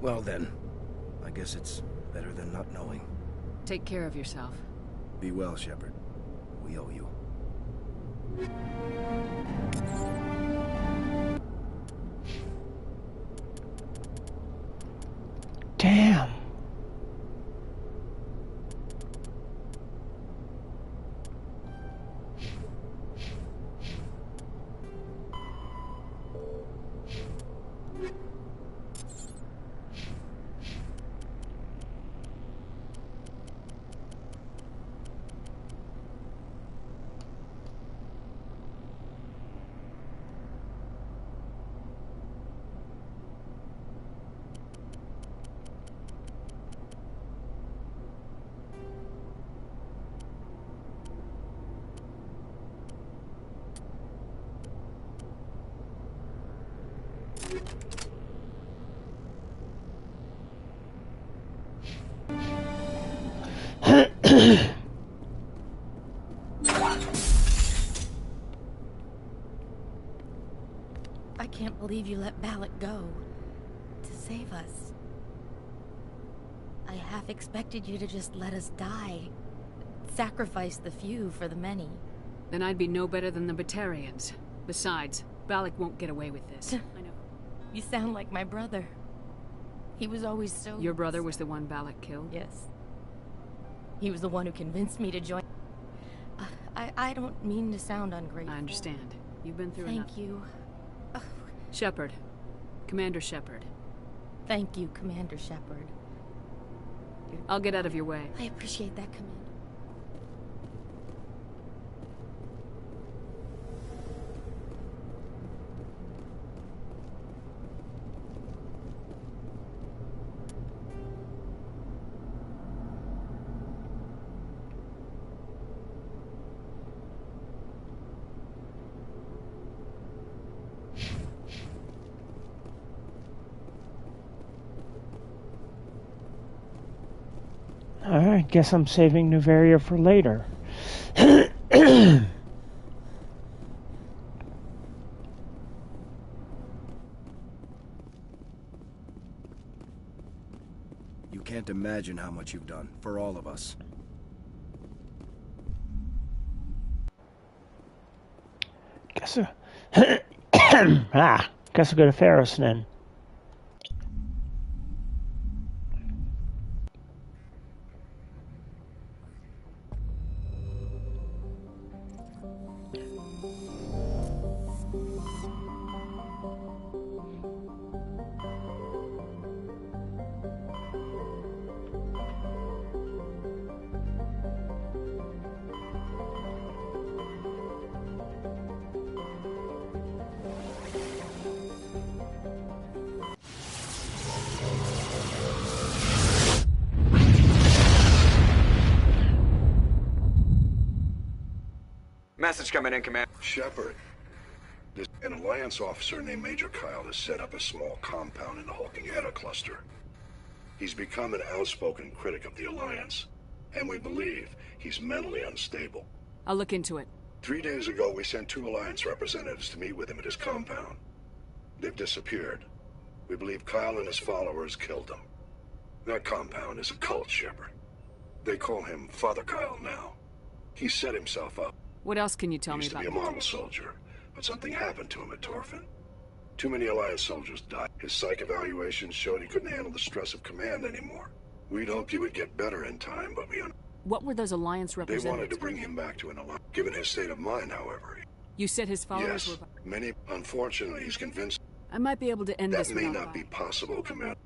Well then, I guess it's better than not knowing. Take care of yourself. Be well, Shepard. We owe you. Damn. I can't believe you let Balak go. To save us. I half expected you to just let us die. Sacrifice the few for the many. Then I'd be no better than the Batarians. Besides, Balak won't get away with this. I know. You sound like my brother. He was always so... Your brother was the one Balak killed? Yes. He was the one who convinced me to join... I don't mean to sound ungrateful. I understand. You've been through enough. Thank you. Shepard. Commander Shepard. Thank you, Commander Shepard. I'll get out of your way. I appreciate that, Commander. Alright, guess I'm saving Noveria for later. You can't imagine how much you've done, for all of us. Guess guess I'll go to Ferris then. Message coming in, Command. Shepard. An Alliance officer named Major Kyle has set up a small compound in the Hulking Eta cluster. He's become an outspoken critic of the Alliance, and we believe he's mentally unstable. I'll look into it. 3 days ago, we sent 2 Alliance representatives to meet with him at his compound. They've disappeared. We believe Kyle and his followers killed them. That compound is a cult, Shepard. They call him Father Kyle now. He set himself up. What else can you tell me about He used to be a model soldier, but something happened to him at Torfin. Too many Alliance soldiers died. His psych evaluations showed he couldn't handle the stress of command anymore. We'd hoped he would get better in time, but What were those Alliance representatives? They wanted to bring him back to an Alliance. Given his state of mind, however. You said his followers Yes, were... many. Unfortunately, he's convinced... I might be able to end this That may without not be possible, Commander.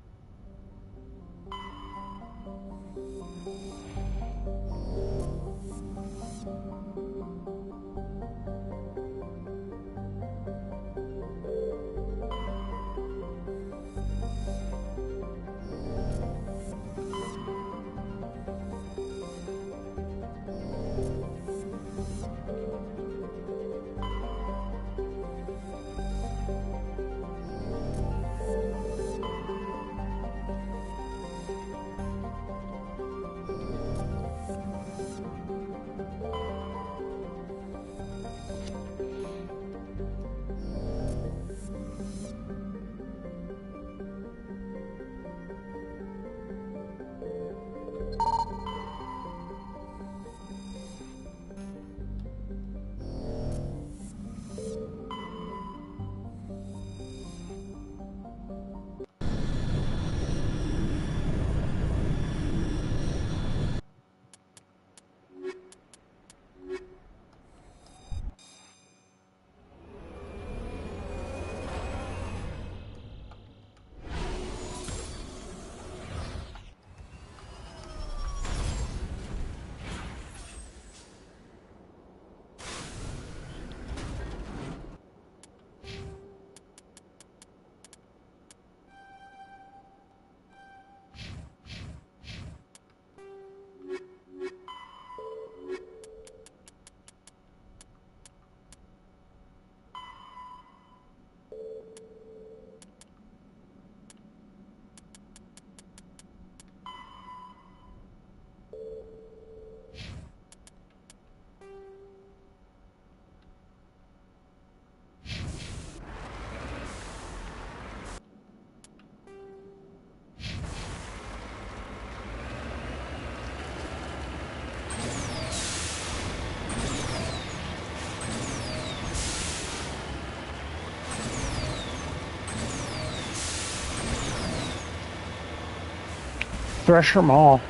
Thresh them all.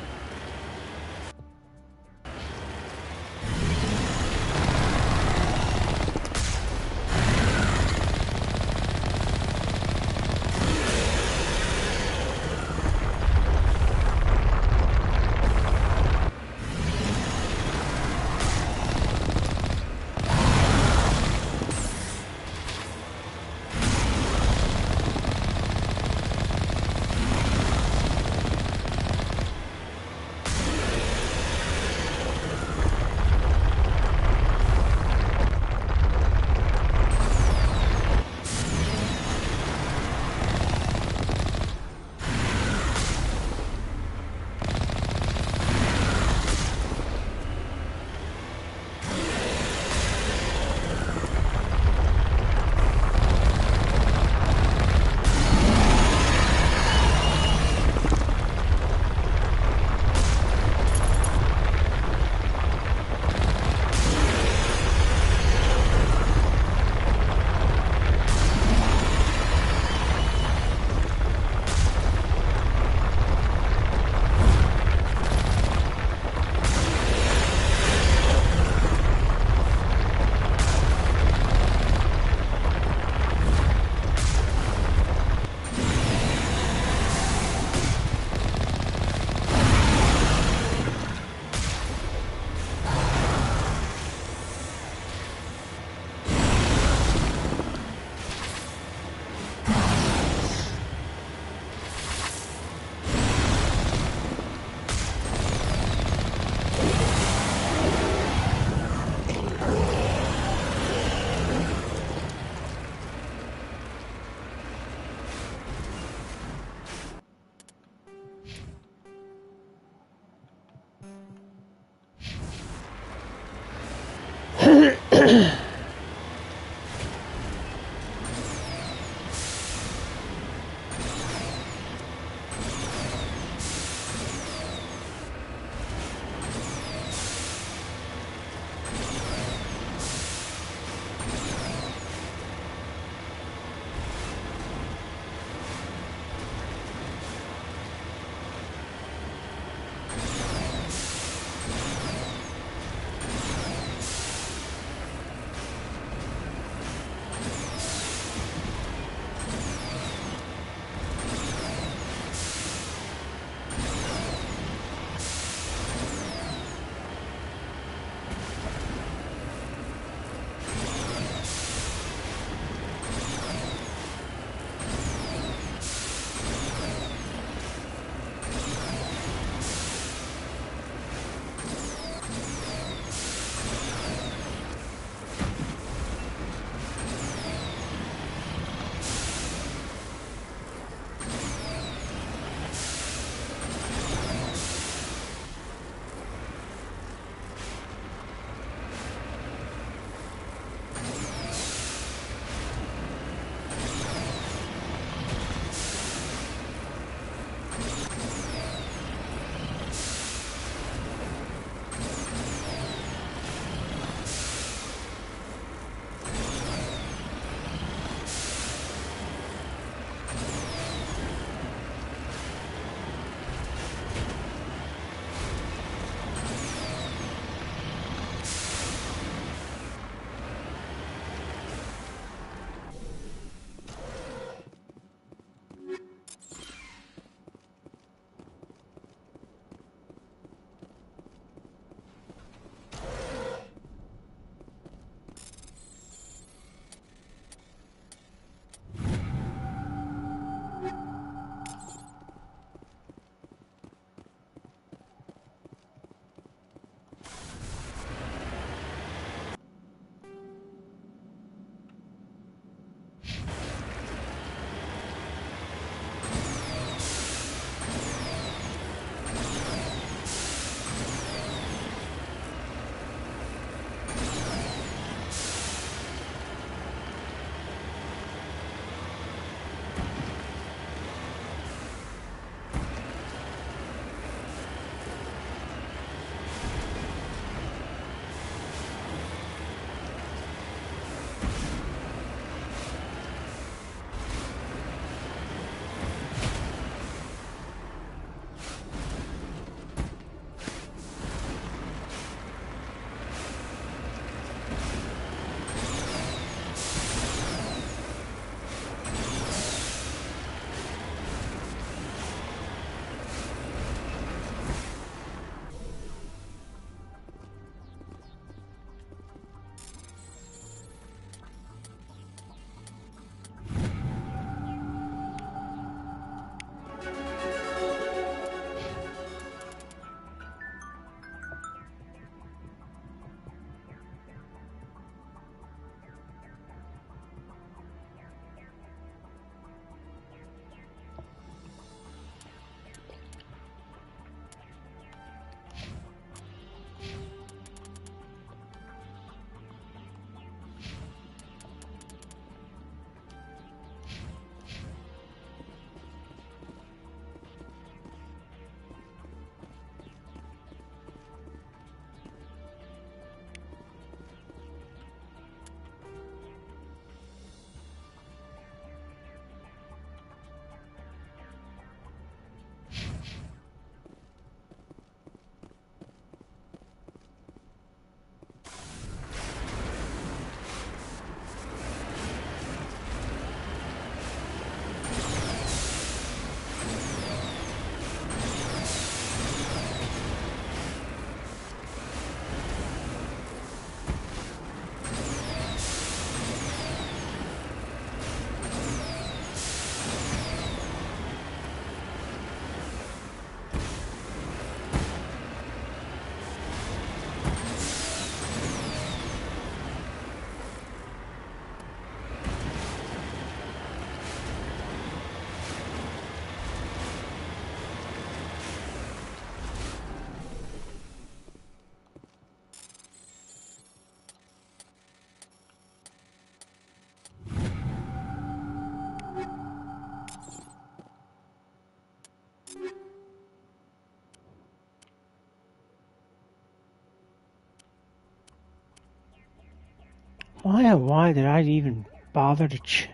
Why did I even bother to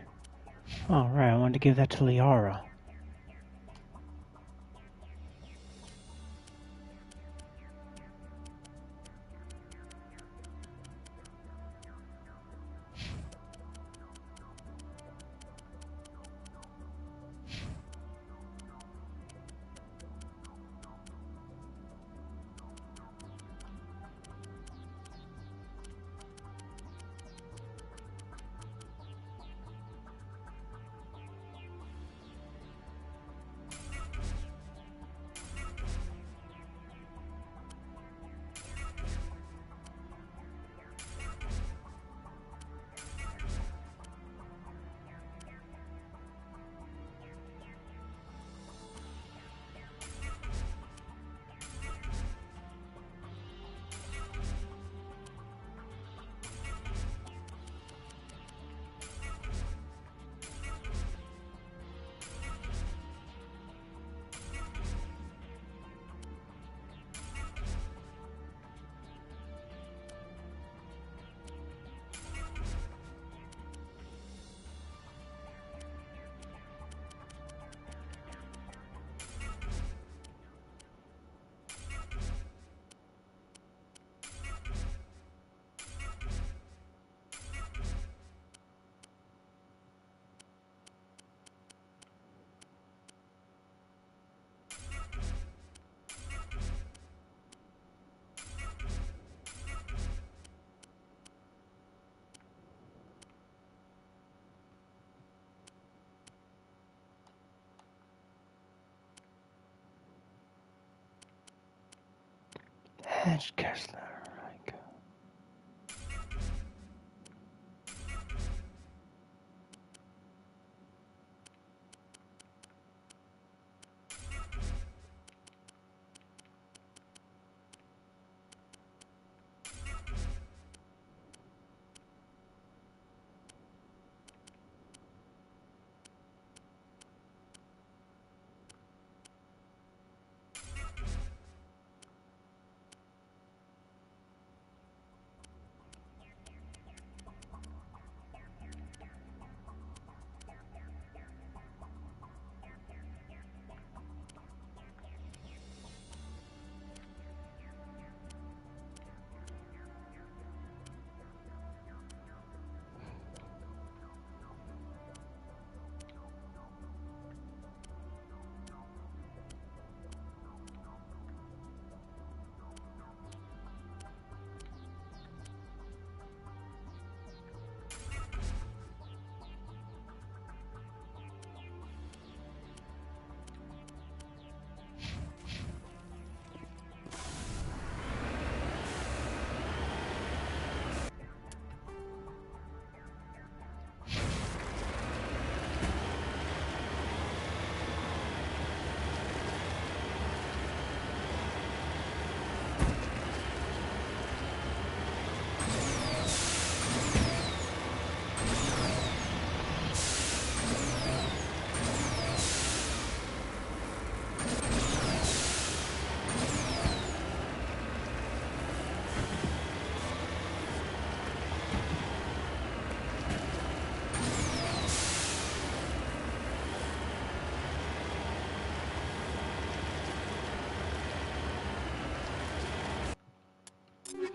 Oh, right, I wanted to give that to Liara. Hedge Kessler.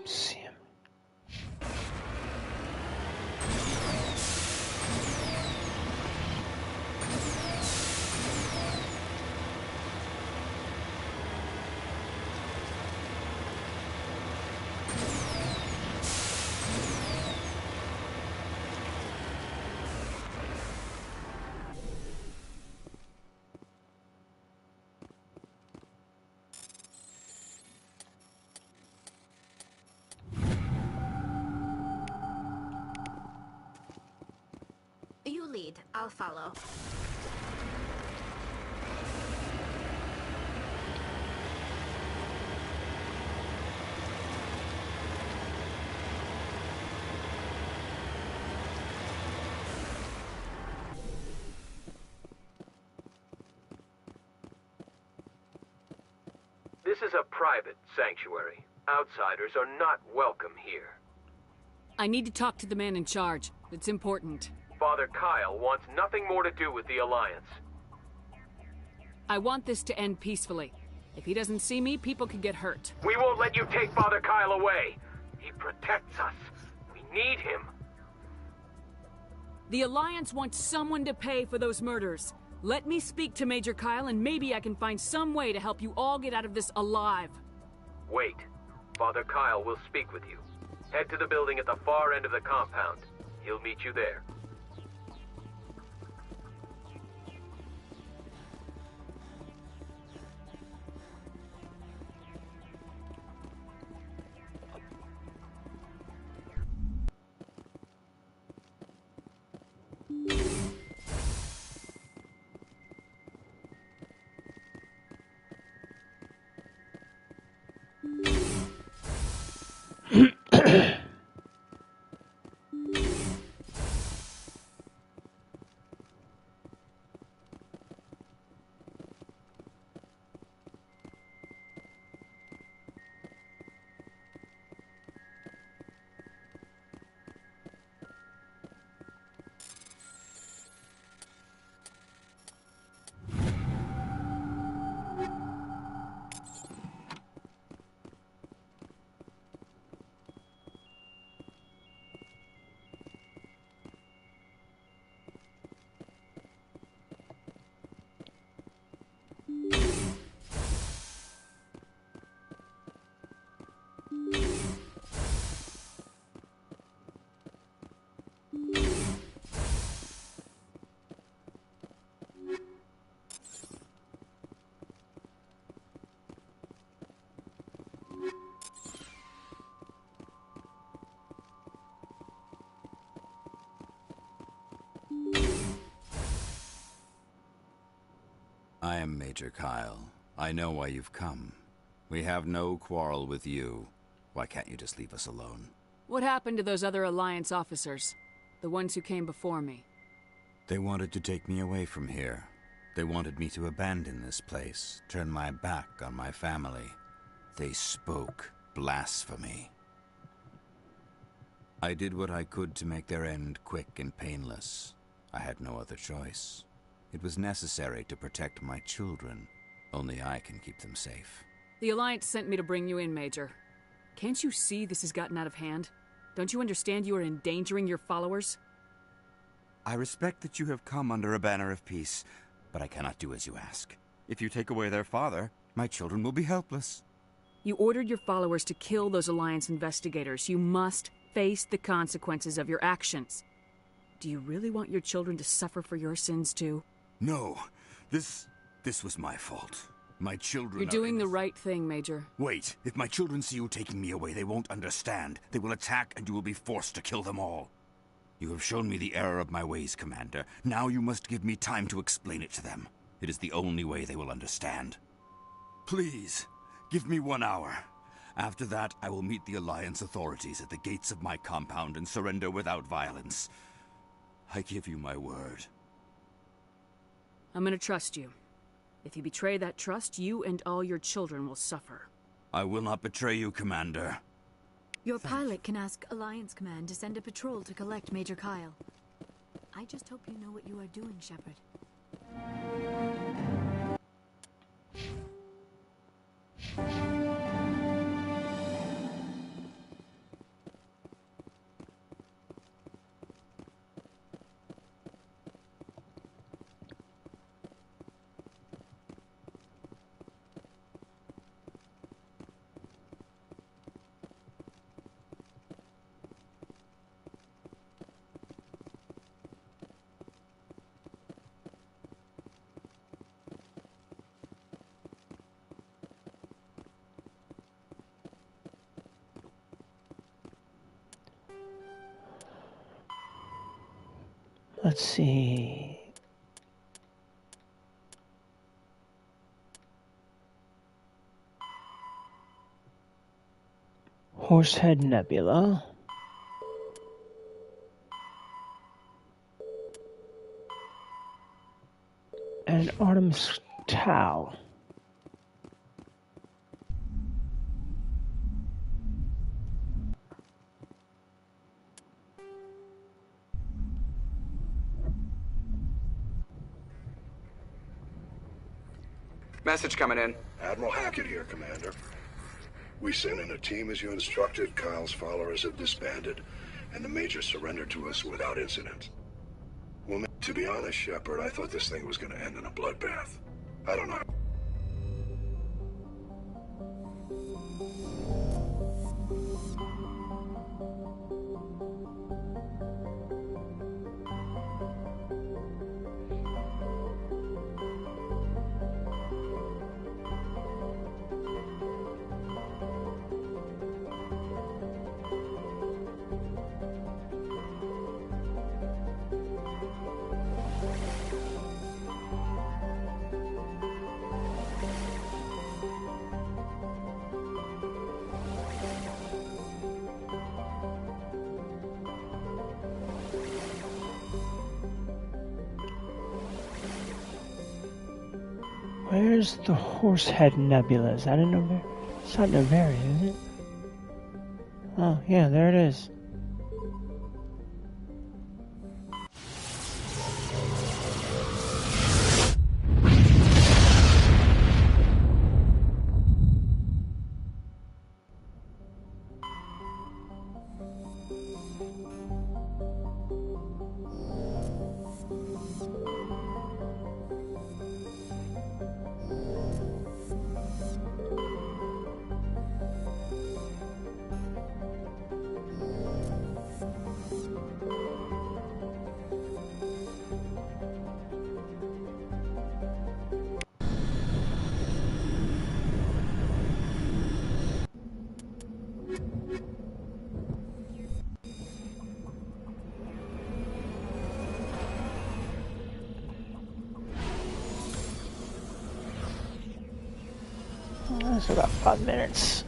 See him. You lead. I'll follow. This is a private sanctuary. Outsiders are not welcome here. I need to talk to the man in charge. It's important. Father Kyle wants nothing more to do with the Alliance. I want this to end peacefully. If he doesn't see me, people could get hurt. We won't let you take Father Kyle away. He protects us. We need him. The Alliance wants someone to pay for those murders. Let me speak to Major Kyle, and maybe I can find some way to help you all get out of this alive. Wait. Father Kyle will speak with you. Head to the building at the far end of the compound. He'll meet you there. I am Major Kyle. I know why you've come. We have no quarrel with you. Why can't you just leave us alone? What happened to those other Alliance officers? The ones who came before me? They wanted to take me away from here. They wanted me to abandon this place, turn my back on my family. They spoke blasphemy. I did what I could to make their end quick and painless. I had no other choice. It was necessary to protect my children. Only I can keep them safe. The Alliance sent me to bring you in, Major. Can't you see this has gotten out of hand? Don't you understand you are endangering your followers? I respect that you have come under a banner of peace, but I cannot do as you ask. If you take away their father, my children will be helpless. You ordered your followers to kill those Alliance investigators. You must face the consequences of your actions. Do you really want your children to suffer for your sins, too? No. This was my fault. My children You're doing the right thing, Major. Wait. If my children see you taking me away, they won't understand. They will attack, and you will be forced to kill them all. You have shown me the error of my ways, Commander. Now you must give me time to explain it to them. It is the only way they will understand. Please, give me 1 hour. After that, I will meet the Alliance authorities at the gates of my compound and surrender without violence. I give you my word. I'm gonna trust you. If you betray that trust, you and all your children will suffer. I will not betray you, Commander. Your pilot can ask Alliance Command to send a patrol to collect Major Kyle. I just hope you know what you are doing, Shepard. Let's see. Horsehead Nebula. And Artemis Tau. Message coming in. Admiral Hackett here, Commander. We sent in a team as you instructed. Kyle's followers have disbanded, and the Major surrendered to us without incident. Well, to be honest, Shepard, I thought this thing was going to end in a bloodbath. I don't know. Where's the Horsehead Nebula? Is that in Novaria? It's not Novaria, is it? Oh, yeah, there it is. That's about 5 minutes.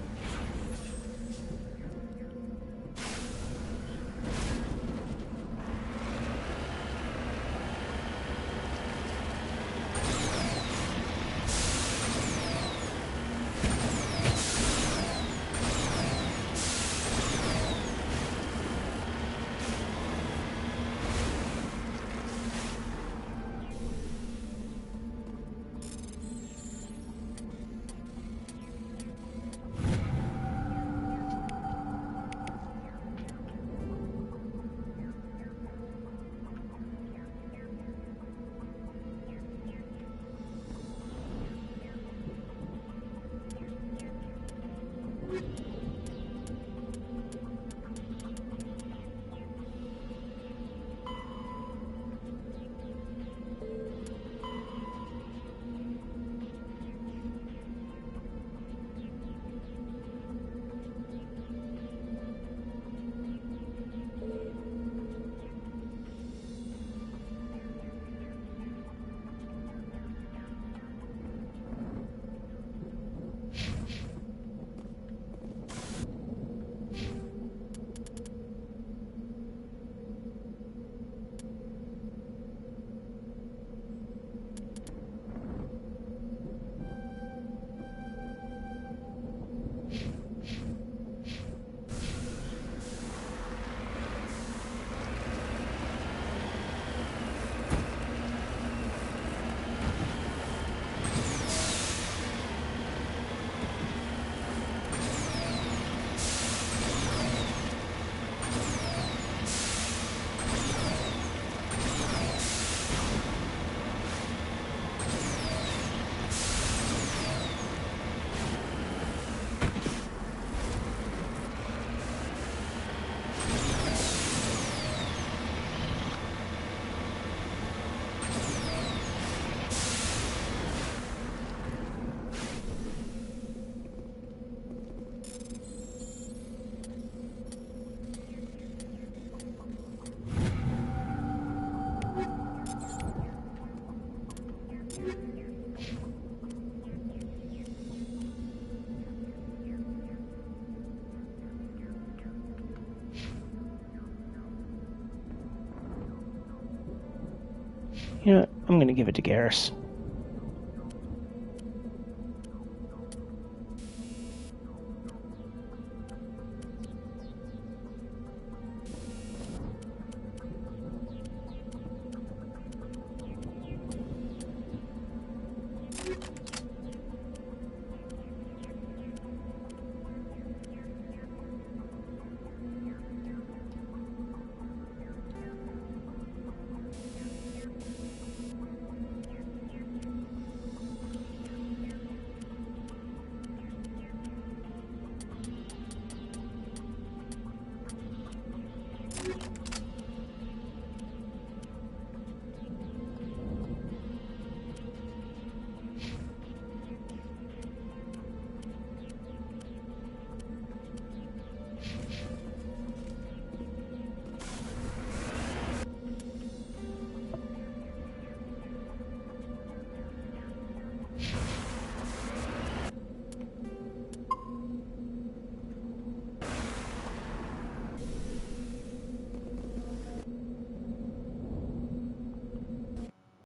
You know what? I'm gonna give it to Garrus.